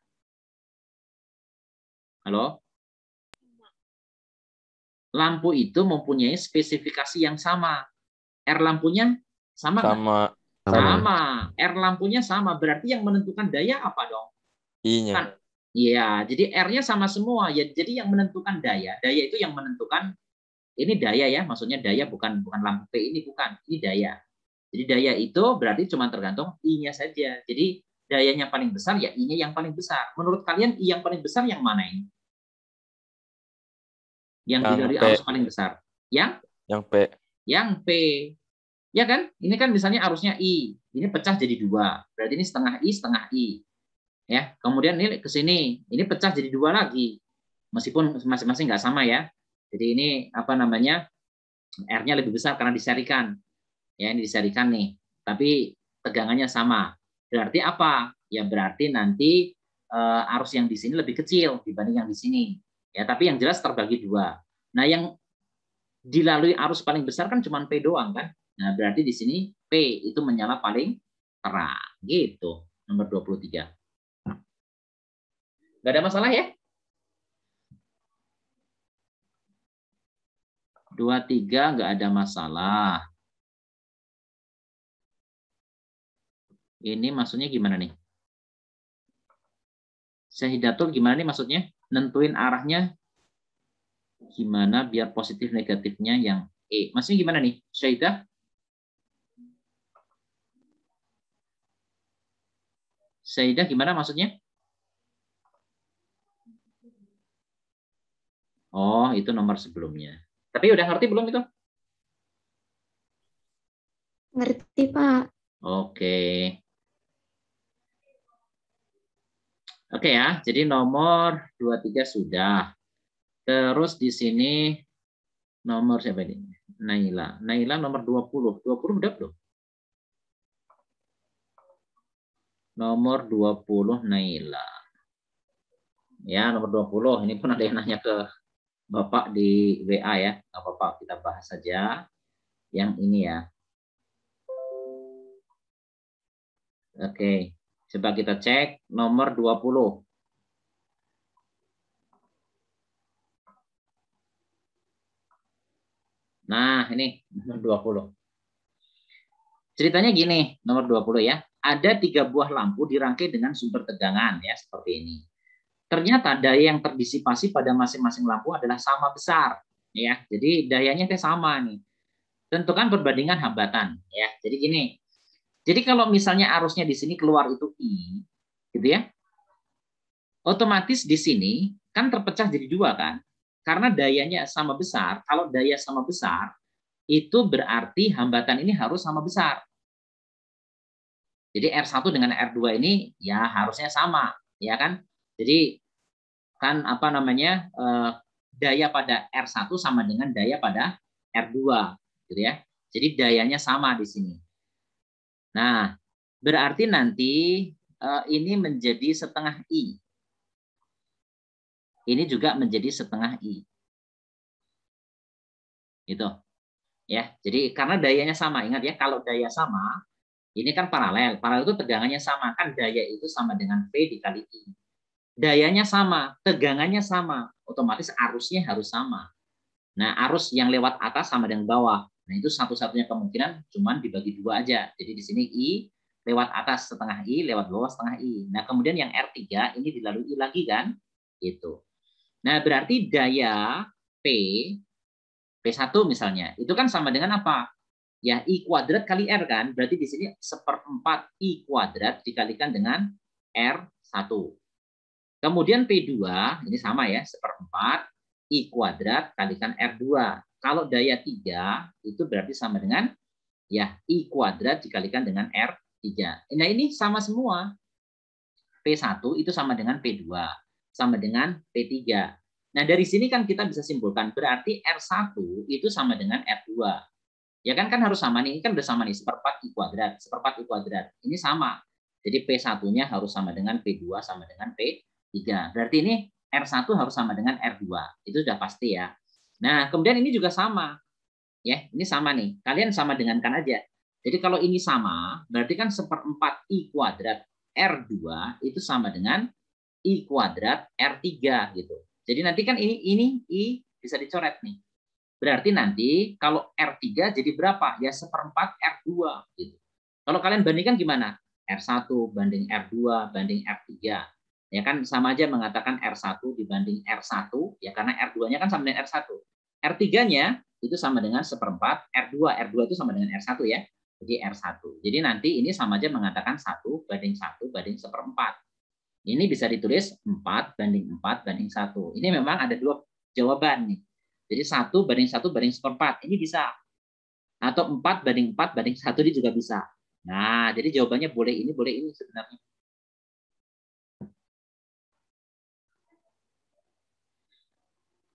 Speaker 1: Halo? Lampu itu mempunyai spesifikasi yang sama. R lampunya sama nggak? Sama. R lampunya sama. Berarti yang menentukan daya apa dong?
Speaker 11: I-nya.
Speaker 1: Kan? Iya, jadi R-nya sama semua. Ya, jadi yang menentukan daya. Daya itu yang menentukan, ini daya ya, maksudnya daya bukan lampu P ini, bukan. Ini daya. Jadi daya itu berarti cuma tergantung I-nya saja. Jadi dayanya paling besar, ya I-nya yang paling besar. Menurut kalian I yang paling besar yang mana ini? Yang dari arus paling besar. Yang
Speaker 11: P.
Speaker 1: Yang P. Ya kan? Ini kan misalnya arusnya I. Ini pecah jadi 2. Berarti ini setengah I. Ya. Kemudian ini ke sini. Ini pecah jadi 2 lagi. Meskipun masing-masing nggak sama ya. Jadi ini apa namanya? R-nya lebih besar karena diserikan. Ya, ini diserikan nih. Tapi tegangannya sama. Berarti apa? Ya berarti nanti arus yang di sini lebih kecil dibanding yang di sini. Ya, tapi yang jelas terbagi 2. Nah, yang dilalui arus paling besar kan cuma P doang kan? Nah, berarti di sini P itu menyala paling terang. Gitu. Nomor 23. Nggak ada masalah ya? 23 nggak ada masalah. Ini maksudnya gimana nih? Syahidatul gimana nih maksudnya? Nentuin arahnya gimana biar positif negatifnya yang E. Maksudnya gimana nih? Syahidah? Syahidah gimana maksudnya? Oh, itu nomor sebelumnya. Tapi udah ngerti belum itu?
Speaker 9: Ngerti, Pak.
Speaker 1: Oke. Oke ya, jadi nomor 23 sudah. Terus di sini nomor siapa ini? Naila. Naila nomor 20. 20 udah belum? Nomor 20 Naila. Ya, nomor 20. Ini pun ada yang nanya ke Bapak di WA ya. Nggak apa-apa, kita bahas saja yang ini ya. Oke. Coba kita cek nomor 20. Nah, ini nomor 20. Ceritanya gini, nomor 20 ya. ada 3 buah lampu dirangkai dengan sumber tegangan ya seperti ini. Ternyata daya yang terdisipasi pada masing-masing lampu adalah sama besar ya. Jadi dayanya itu sama nih. Tentukan perbandingan hambatan ya. Jadi gini. Jadi kalau misalnya arusnya di sini keluar itu I gitu ya. Otomatis di sini kan terpecah jadi 2 kan. Karena dayanya sama besar, kalau daya sama besar itu berarti hambatan ini harus sama besar. Jadi R1 dengan R2 ini ya harusnya sama, ya kan? Jadi kan apa namanya daya pada R1 sama dengan daya pada R2, gitu ya. Jadi dayanya sama di sini. Nah, berarti nanti ini menjadi setengah I. Ini juga menjadi setengah I. Gitu. Ya, jadi karena dayanya sama, ingat ya, kalau daya sama ini kan paralel. Paralel itu tegangannya sama. Kan daya itu sama dengan V dikali I. Dayanya sama, tegangannya sama. Otomatis arusnya harus sama. Nah, arus yang lewat atas sama dengan bawah. Nah, itu satu-satunya kemungkinan cuman dibagi 2 aja. Jadi di sini I lewat atas setengah I, lewat bawah setengah I. Nah, kemudian yang R3 ini dilalui I lagi kan? Gitu. Nah, berarti daya P1 misalnya, itu kan sama dengan apa? Ya, I kuadrat kali R kan, berarti di sini 1/4 I kuadrat dikalikan dengan R1. Kemudian P2, ini sama ya, 1/4 I kuadrat kalikan R2. Kalau daya 3, itu berarti sama dengan ya I kuadrat dikalikan dengan R3. Nah, ini sama semua. P1 itu sama dengan P2, sama dengan P3. Nah, dari sini kan kita bisa simpulkan, berarti R1 itu sama dengan R2. Ya kan harus sama nih, ini kan udah sama nih, 1/4 I kuadrat, 1/4 I kuadrat. Ini sama. Jadi P1-nya harus sama dengan P2 sama dengan P3. Berarti ini R1 harus sama dengan R2. Itu sudah pasti ya. Nah, kemudian ini juga sama. Ya, ini sama nih. Kalian sama dengankan aja. Jadi kalau ini sama, berarti kan 1/4 I kuadrat R2 itu sama dengan I kuadrat R3 gitu. Jadi nanti kan ini I bisa dicoret nih. Berarti nanti kalau R3 jadi berapa? Ya 1/4 R2 gitu. Kalau kalian bandingkan gimana? R1 banding R2 banding R3. Ya kan sama aja mengatakan R1 dibanding R1 ya karena R2-nya kan sama dengan R1. R3-nya itu sama dengan 1/4 R2. R2 itu sama dengan R1 ya. Jadi R1. Jadi nanti ini sama aja mengatakan 1 banding 1 banding 1/4. Ini bisa ditulis 4 banding 4 banding 1. Ini memang ada 2 jawaban nih. Jadi 1 banding 1 banding 1/4. Ini bisa. Atau 4 banding 4 banding 1 ini juga bisa. Nah, jadi jawabannya boleh ini sebenarnya.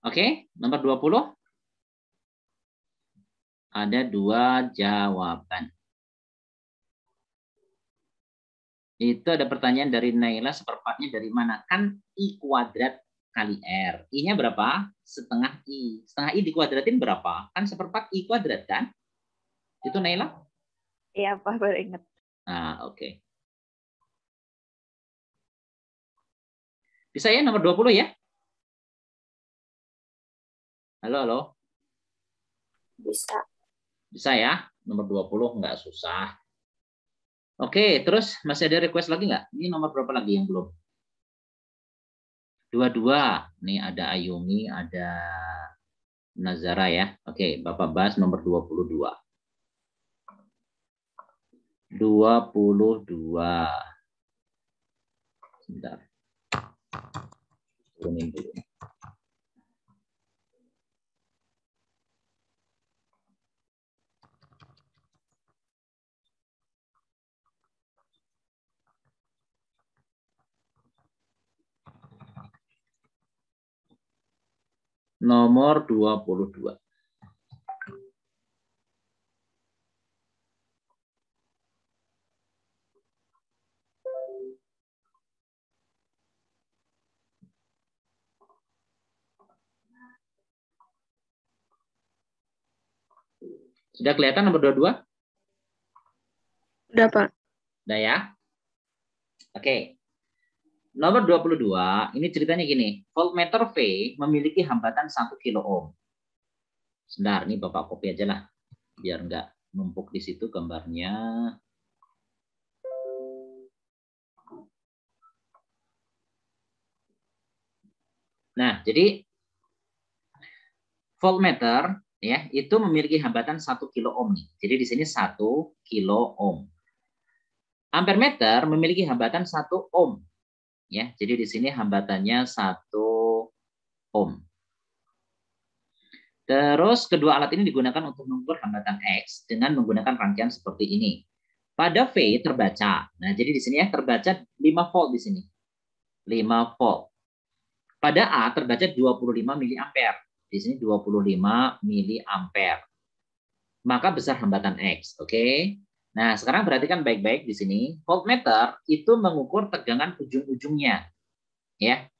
Speaker 1: Oke, nomor 20. Ada 2 jawaban. Itu ada pertanyaan dari Naila, 1/4-nya dari mana? Kan I kuadrat kali R. I-nya berapa? Setengah I. Setengah I dikuadratin berapa? Kan 1/4 I kuadrat kan? Itu Naila?
Speaker 3: Iya, Pak, baru ingat.
Speaker 1: Nah, oke. Bisa ya nomor 20 ya? Halo.
Speaker 7: Bisa.
Speaker 1: Bisa ya? Nomor 20 nggak susah. Oke, terus masih ada request lagi nggak? Ini nomor berapa lagi yang belum? 22. Nih ada Ayumi, ada Nazara ya. Oke, Bapak bahas nomor 22. 22. Sebentar. Turunin dulu. Nomor 22. Sudah kelihatan nomor 22?
Speaker 7: Udah, Pak.
Speaker 1: Udah ya? Oke. Nomor 22, ini ceritanya gini. Voltmeter V memiliki hambatan 1 kilo ohm. Sebentar, ini Bapak copy aja lah. Biar nggak numpuk di situ gambarnya. Nah, jadi voltmeter ya itu memiliki hambatan 1 kilo ohm nih. Jadi di sini 1 kilo ohm. Ampermeter memiliki hambatan 1 ohm. Ya, jadi di sini hambatannya 1 ohm. Terus kedua alat ini digunakan untuk mengukur hambatan X dengan menggunakan rangkaian seperti ini. Pada V terbaca. Nah, jadi di sini ya terbaca 5 volt di sini. 5 volt. Pada A terbaca 25 miliampere. Di sini 25 miliampere. Maka besar hambatan X, oke? Nah, sekarang perhatikan baik-baik di sini. Voltmeter itu mengukur tegangan ujung-ujungnya. Ya.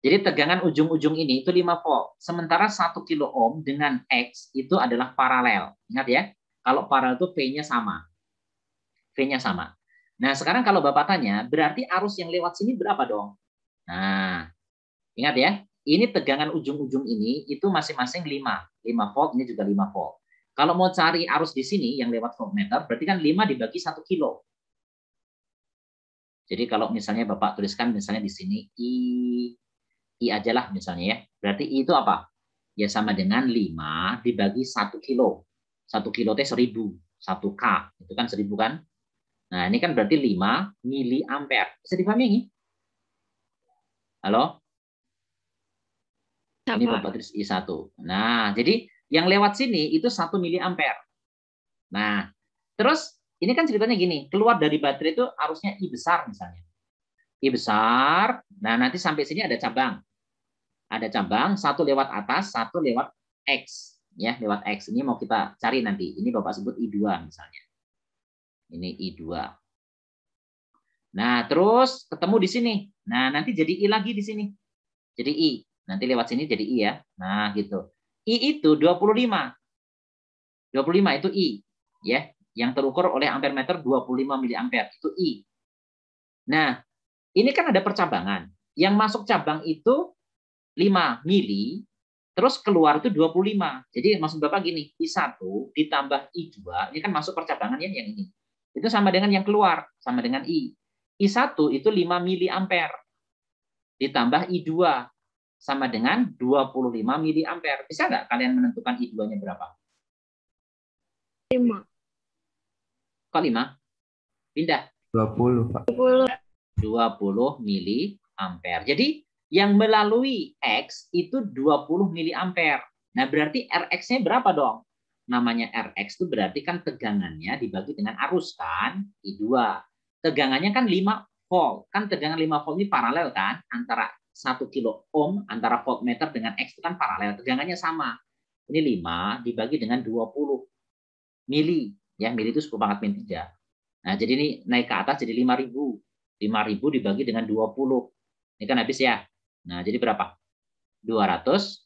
Speaker 1: Jadi tegangan ujung-ujung ini itu 5 volt. Sementara 1 kilo ohm dengan X itu adalah paralel. Ingat ya, kalau paralel itu V-nya sama. V-nya sama. Nah, sekarang kalau Bapak tanya, berarti arus yang lewat sini berapa dong? Nah, ingat ya, ini tegangan ujung-ujung ini itu masing-masing 5. 5 volt, ini juga 5 volt. Kalau mau cari arus di sini yang lewat voltmeter, berarti kan 5 dibagi 1 kilo. Jadi kalau misalnya Bapak tuliskan misalnya di sini I aja lah misalnya ya. Berarti I itu apa? Ya sama dengan 5 dibagi 1 kilo. 1 kilo itu 1000. 1 K. Itu kan 1000 kan? Nah ini kan berarti 5 miliampere. Bisa dipahami ini? Halo? Ini Bapak tulis I1. Nah jadi yang lewat sini itu 1 miliampere. Nah terus ini kan ceritanya gini. Keluar dari baterai itu arusnya I besar misalnya. I besar. Nah nanti sampai sini ada cabang. Ada cabang, satu lewat atas, satu lewat X. Ya, lewat X. Ini mau kita cari nanti. Ini Bapak sebut I2 misalnya. Ini I2. Nah, terus ketemu di sini. Nah, nanti jadi I lagi di sini. Jadi I. Nanti lewat sini jadi I ya. Nah, gitu. I itu 25. 25 itu I. Ya, yang terukur oleh ampermeter 25 miliampere. Itu I. Nah, ini kan ada percabangan. Yang masuk cabang itu 5 mili, terus keluar itu 25. Jadi maksud Bapak gini, I1 ditambah I2, ini kan masuk percabangan ya yang ini. Itu sama dengan yang keluar, sama dengan I. I1 itu 5 miliampere. Ditambah I2 sama dengan 25 miliampere. Bisa nggak kalian menentukan I2-nya berapa?
Speaker 3: 5.
Speaker 1: Kok 5? Pindah.
Speaker 10: 20, Pak.
Speaker 1: 20 miliampere. Jadi yang melalui X itu 20 miliampere. Nah, berarti Rx-nya berapa dong? Namanya Rx itu berarti kan tegangannya dibagi dengan arus kan? I2. Tegangannya kan 5 volt. Kan tegangan 5 volt ini paralel kan? Antara 1 kilo ohm antara voltmeter dengan X itu kan paralel. Tegangannya sama. Ini 5 dibagi dengan 20 mili. Ya, mili itu 10⁻³ 3. Nah, jadi ini naik ke atas jadi 5.000. 5.000 dibagi dengan 20. Ini kan habis ya. Nah, jadi berapa? 250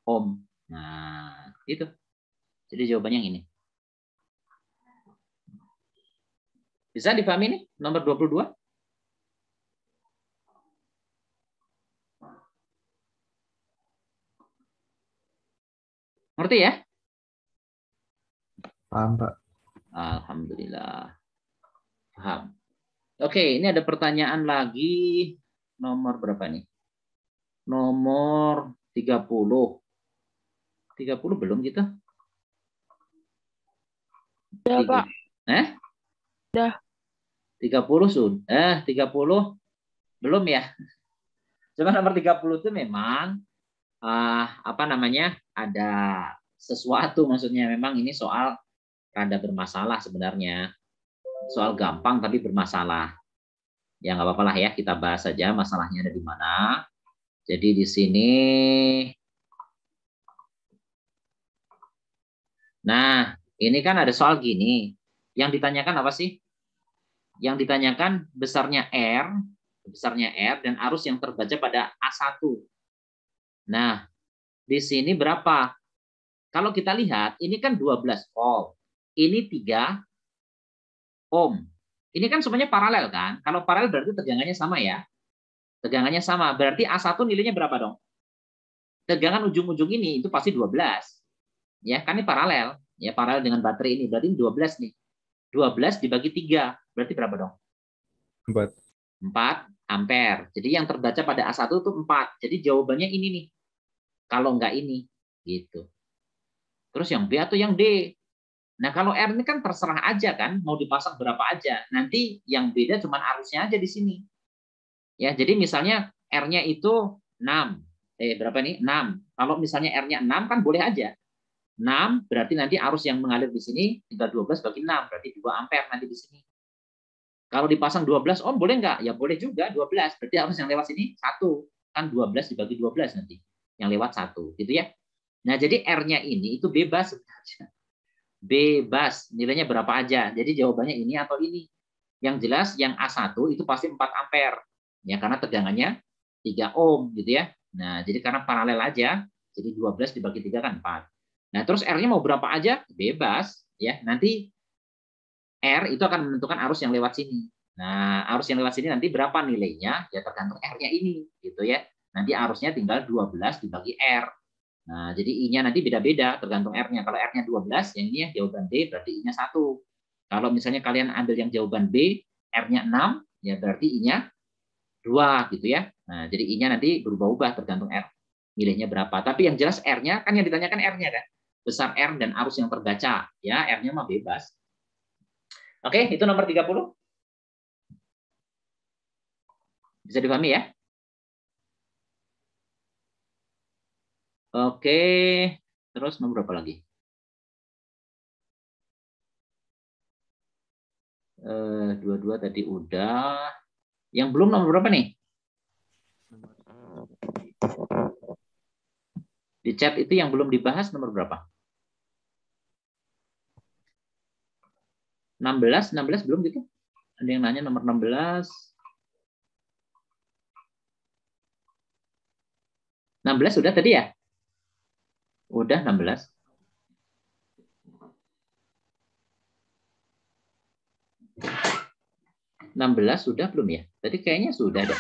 Speaker 1: ohm. Nah, itu. Jadi jawabannya yang ini. Bisa dipahami nih nomor 22? Ngerti ya?
Speaker 10: Paham, Pak.
Speaker 1: Alhamdulillah. Paham. Oke, ini ada pertanyaan lagi. Nomor berapa nih? Nomor 30. 30 belum kita?
Speaker 3: Udah, Pak.
Speaker 1: 30 sudah. 30 belum ya? Cuma nomor 30 itu memang apa namanya? Ada sesuatu, maksudnya memang ini soal rada bermasalah sebenarnya. Soal gampang tapi bermasalah. Ya nggak apa-apa lah ya, kita bahas saja masalahnya ada di mana. Jadi di sini, nah ini kan ada soal gini. Yang ditanyakan apa sih? Yang ditanyakan besarnya R dan arus yang terbaca pada A1. Nah di sini berapa? Kalau kita lihat ini kan 12 volt, ini 3 ohm. Ini kan semuanya paralel kan? Kalau paralel berarti tegangannya sama ya. Tegangannya sama. Berarti A1 nilainya berapa dong? Tegangan ujung-ujung ini itu pasti 12. Ya, kan ini paralel. Ya, paralel dengan baterai ini. Berarti ini 12 nih. 12 dibagi 3. Berarti berapa dong?
Speaker 6: 4.
Speaker 1: 4. ampere. Jadi yang terbaca pada A1 itu 4. Jadi jawabannya ini nih. Kalau enggak ini, gitu. Terus yang B atau yang D? Nah, kalau R ini kan terserah aja kan, mau dipasang berapa aja. Nanti yang beda cuma arusnya aja di sini. Ya, jadi misalnya R-nya itu 6. Berapa nih? 6. Kalau misalnya R-nya 6 kan boleh aja. 6 berarti nanti arus yang mengalir di sini tinggal 12 bagi 6, berarti 2 ampere nanti di sini. Kalau dipasang 12 ohm boleh nggak? Ya boleh juga 12. Berarti arus yang lewat sini 1. Kan 12 dibagi 12 nanti. Yang lewat 1, gitu ya. Nah, jadi R-nya ini itu bebas sebenarnya. Bebas, nilainya berapa aja. Jadi jawabannya ini atau ini. Yang jelas yang A1 itu pasti 4 ampere. Ya, karena tegangannya 3 ohm gitu ya. Nah, jadi karena paralel aja, jadi 12 dibagi 3 kan 4. Nah, terus R-nya mau berapa aja? Bebas ya. Nanti R itu akan menentukan arus yang lewat sini. Nah, arus yang lewat sini nanti berapa nilainya? Ya tergantung R-nya ini gitu ya. Nanti arusnya tinggal 12 dibagi R. Nah, jadi I-nya nanti beda-beda tergantung R-nya. Kalau R-nya 12, yang ini ya jawaban D berarti I-nya 1. Kalau misalnya kalian ambil yang jawaban B, R-nya 6, ya berarti I-nya 2 gitu ya. Nah, jadi I-nya nanti berubah-ubah tergantung R nilainya berapa. Tapi yang jelas R-nya kan yang ditanyakan R-nya kan. Besar R dan arus yang terbaca, ya R-nya mah bebas. Oke, itu nomor 30. Bisa dipahami ya? Oke, terus nomor berapa lagi? Dua-dua tadi udah. Yang belum nomor berapa nih? Di chat itu yang belum dibahas nomor berapa? 16 belum gitu? Ada yang nanya nomor 16. 16 sudah tadi ya? Udah 16. Sudah belum ya? Tadi kayaknya sudah deh.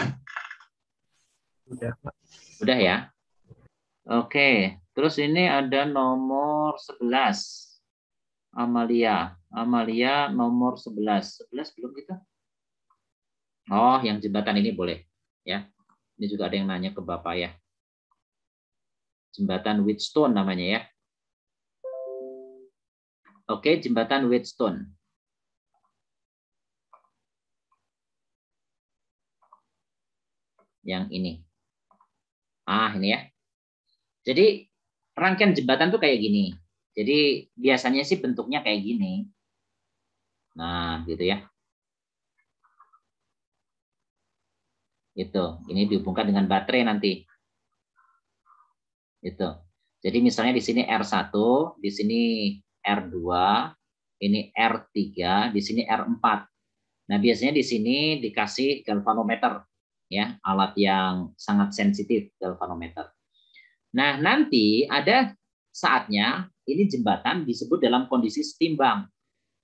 Speaker 10: Udah, Pak.
Speaker 1: Udah ya? Oke. Terus ini ada nomor 11. Amalia nomor 11. 11 belum gitu? Oh, yang jembatan ini boleh. Ya. Ini juga ada yang nanya ke Bapak ya. Jembatan Wheatstone namanya ya. Oke, jembatan Wheatstone. Yang ini. Ini ya. Jadi rangkaian jembatan tuh kayak gini. Jadi biasanya sih bentuknya kayak gini. Nah, gitu ya. Itu. Ini dihubungkan dengan baterai nanti. Itu. Jadi misalnya di sini R1, di sini R2, ini R3, di sini R4. Nah, biasanya di sini dikasih galvanometer ya, alat yang sangat sensitif, galvanometer. Nah, nanti ada saatnya ini jembatan disebut dalam kondisi setimbang.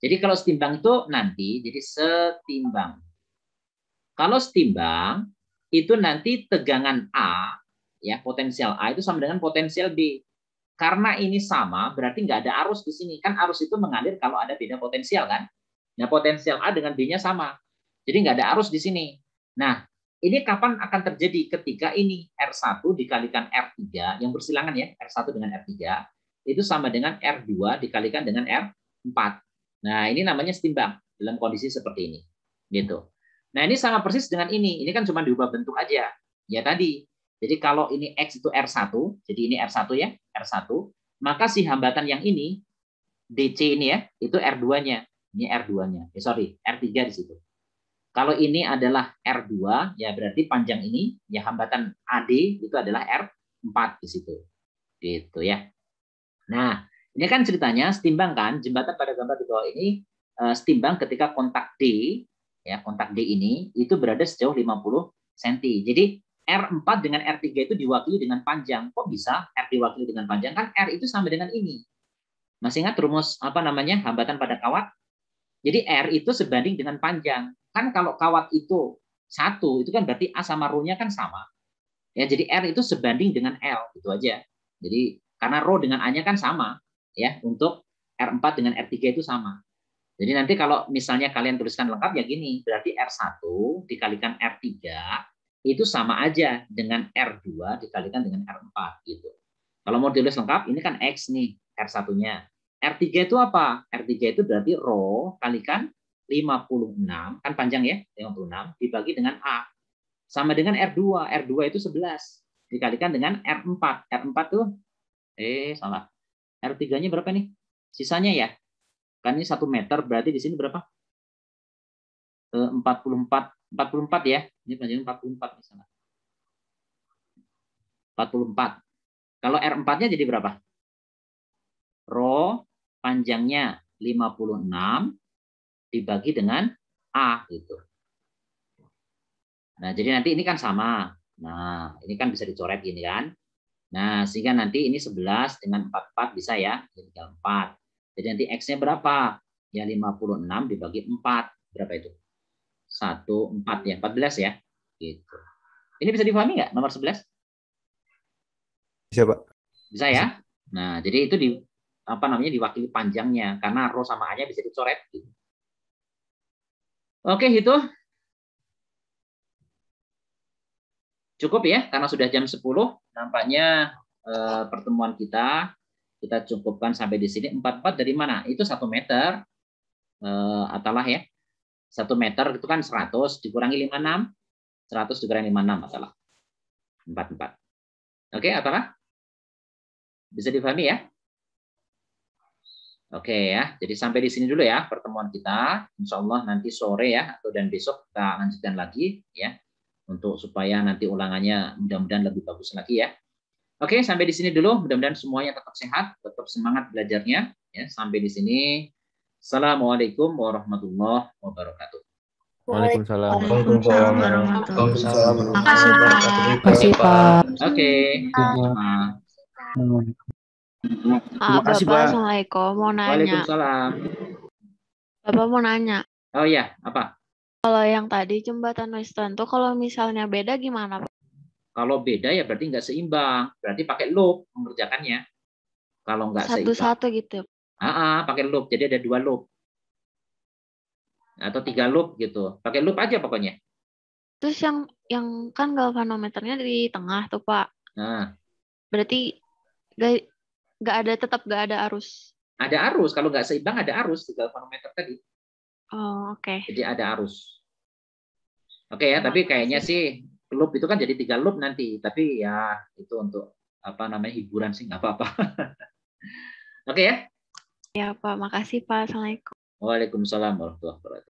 Speaker 1: Jadi kalau setimbang itu nanti jadi setimbang. Kalau setimbang itu nanti tegangan A ya, potensial A itu sama dengan potensial B. Karena ini sama berarti nggak ada arus di sini. Kan arus itu mengalir kalau ada beda potensial kan. Nah, potensial A dengan B-nya sama. Jadi nggak ada arus di sini. Nah, ini kapan akan terjadi? Ketika ini R1 dikalikan R3 yang bersilangan ya, R1 dengan R3 itu sama dengan R2 dikalikan dengan R4. Nah, ini namanya setimbang dalam kondisi seperti ini. Gitu. Nah, ini sama persis dengan ini. Ini kan cuma diubah bentuk aja. Ya tadi. Jadi kalau ini X itu R1, jadi ini R1 ya, R1, maka si hambatan yang ini DC ini ya, itu R2-nya. Ini R2-nya. R3 di situ. Kalau ini adalah R2, ya berarti panjang ini, ya hambatan AD itu adalah R4 di situ. Gitu ya. Nah, ini kan ceritanya setimbang kan, jembatan pada gambar di bawah ini setimbang ketika kontak D, ya kontak D ini itu berada sejauh 50 cm. Jadi R4 dengan R3 itu diwakili dengan panjang. Kok bisa R diwakili dengan panjang? Kan R itu sama dengan ini. Masih ingat rumus apa namanya hambatan pada kawat? Jadi R itu sebanding dengan panjang. Kan kalau kawat itu 1, itu kan berarti A sama Rho-nya kan sama. Ya, jadi R itu sebanding dengan L, itu aja. Jadi karena Rho dengan A-nya kan sama, ya, untuk R4 dengan R3 itu sama. Jadi nanti kalau misalnya kalian tuliskan lengkap ya gini, berarti R1 dikalikan R3 itu sama aja dengan R2 dikalikan dengan R4 gitu. Kalau mau ditulis lengkap, ini kan X nih, R1-nya. R3 itu apa? R3 itu berarti rho kalikan 56, kan panjang ya, 56, dibagi dengan A. Sama dengan R2, R2 itu 11, dikalikan dengan R4. R4 tuh, salah. R3-nya berapa nih? Sisanya ya. Kan ini 1 meter, berarti di sini berapa? 44 ya. Ini panjangnya 44 misalnya. 44. Kalau R4-nya jadi berapa? Rho panjangnya 56 dibagi dengan A gitu. Nah, jadi nanti ini kan sama. Nah, ini kan bisa dicoret gini kan. Nah, sehingga nanti ini 11 dengan 44 bisa ya. Jadi 4. Jadi nanti X-nya berapa? Ya 56 dibagi 4. Berapa itu? 1, 4 ya. 14 ya. Gitu. Ini bisa dipahami nggak nomor 11?
Speaker 6: Bisa, Pak.
Speaker 1: Bisa ya? Nah, jadi itu diwakili panjangnya. Karena rho sama A-nya bisa dicoret. Gitu. Oke, itu. Cukup ya, karena sudah jam 10. Nampaknya pertemuan kita cukupkan sampai di sini. 44 dari mana? Itu 1 meter. Atalah ya. 1 meter itu kan 100 dikurangi 56. 100 dikurangi 56 atalah. 44. Oke, atalah? Bisa dipahami ya? Oke ya, jadi sampai di sini dulu ya pertemuan kita. Insya Allah nanti sore ya, dan besok kita lanjutkan lagi ya. Untuk supaya nanti ulangannya mudah-mudahan lebih bagus lagi ya. Oke, sampai di sini dulu. Mudah-mudahan semuanya tetap sehat, tetap semangat belajarnya. Ya, sampai di sini. Assalamualaikum warahmatullahi wabarakatuh.
Speaker 6: Waalaikumsalam.
Speaker 8: Waalaikumsalam warahmatullahi
Speaker 9: Makasih, Pak.
Speaker 8: Makasih, Pak.
Speaker 1: Oke.
Speaker 3: Terima kasih, Bapak. Assalamualaikum. Mau nanya.
Speaker 1: Waalaikumsalam.
Speaker 3: Bapak mau nanya.
Speaker 1: Oh iya, apa?
Speaker 3: Kalau yang tadi jembatan Western tuh kalau misalnya beda gimana, Pak?
Speaker 1: Kalau beda ya berarti nggak seimbang. Berarti pakai loop mengerjakannya. Kalau nggak seimbang.
Speaker 3: Satu-satu gitu.
Speaker 1: Pakai loop. Jadi ada 2 loop. Atau 3 loop gitu. Pakai loop aja pokoknya.
Speaker 3: Terus yang kan galvanometernya di tengah tuh, Pak.
Speaker 1: Nah.
Speaker 3: Berarti tetap nggak ada arus.
Speaker 1: Ada arus. Kalau nggak seimbang ada arus di galvanometer tadi.
Speaker 3: Oh, oke.
Speaker 1: Jadi ada arus. Oke ya, tapi kayaknya sih loop itu kan jadi 3 loop nanti. Tapi ya itu untuk hiburan sih nggak apa-apa. Oke ya.
Speaker 3: Ya Pak, makasih Pak. Assalamualaikum.
Speaker 1: Waalaikumsalam warahmatullahi wabarakatuh.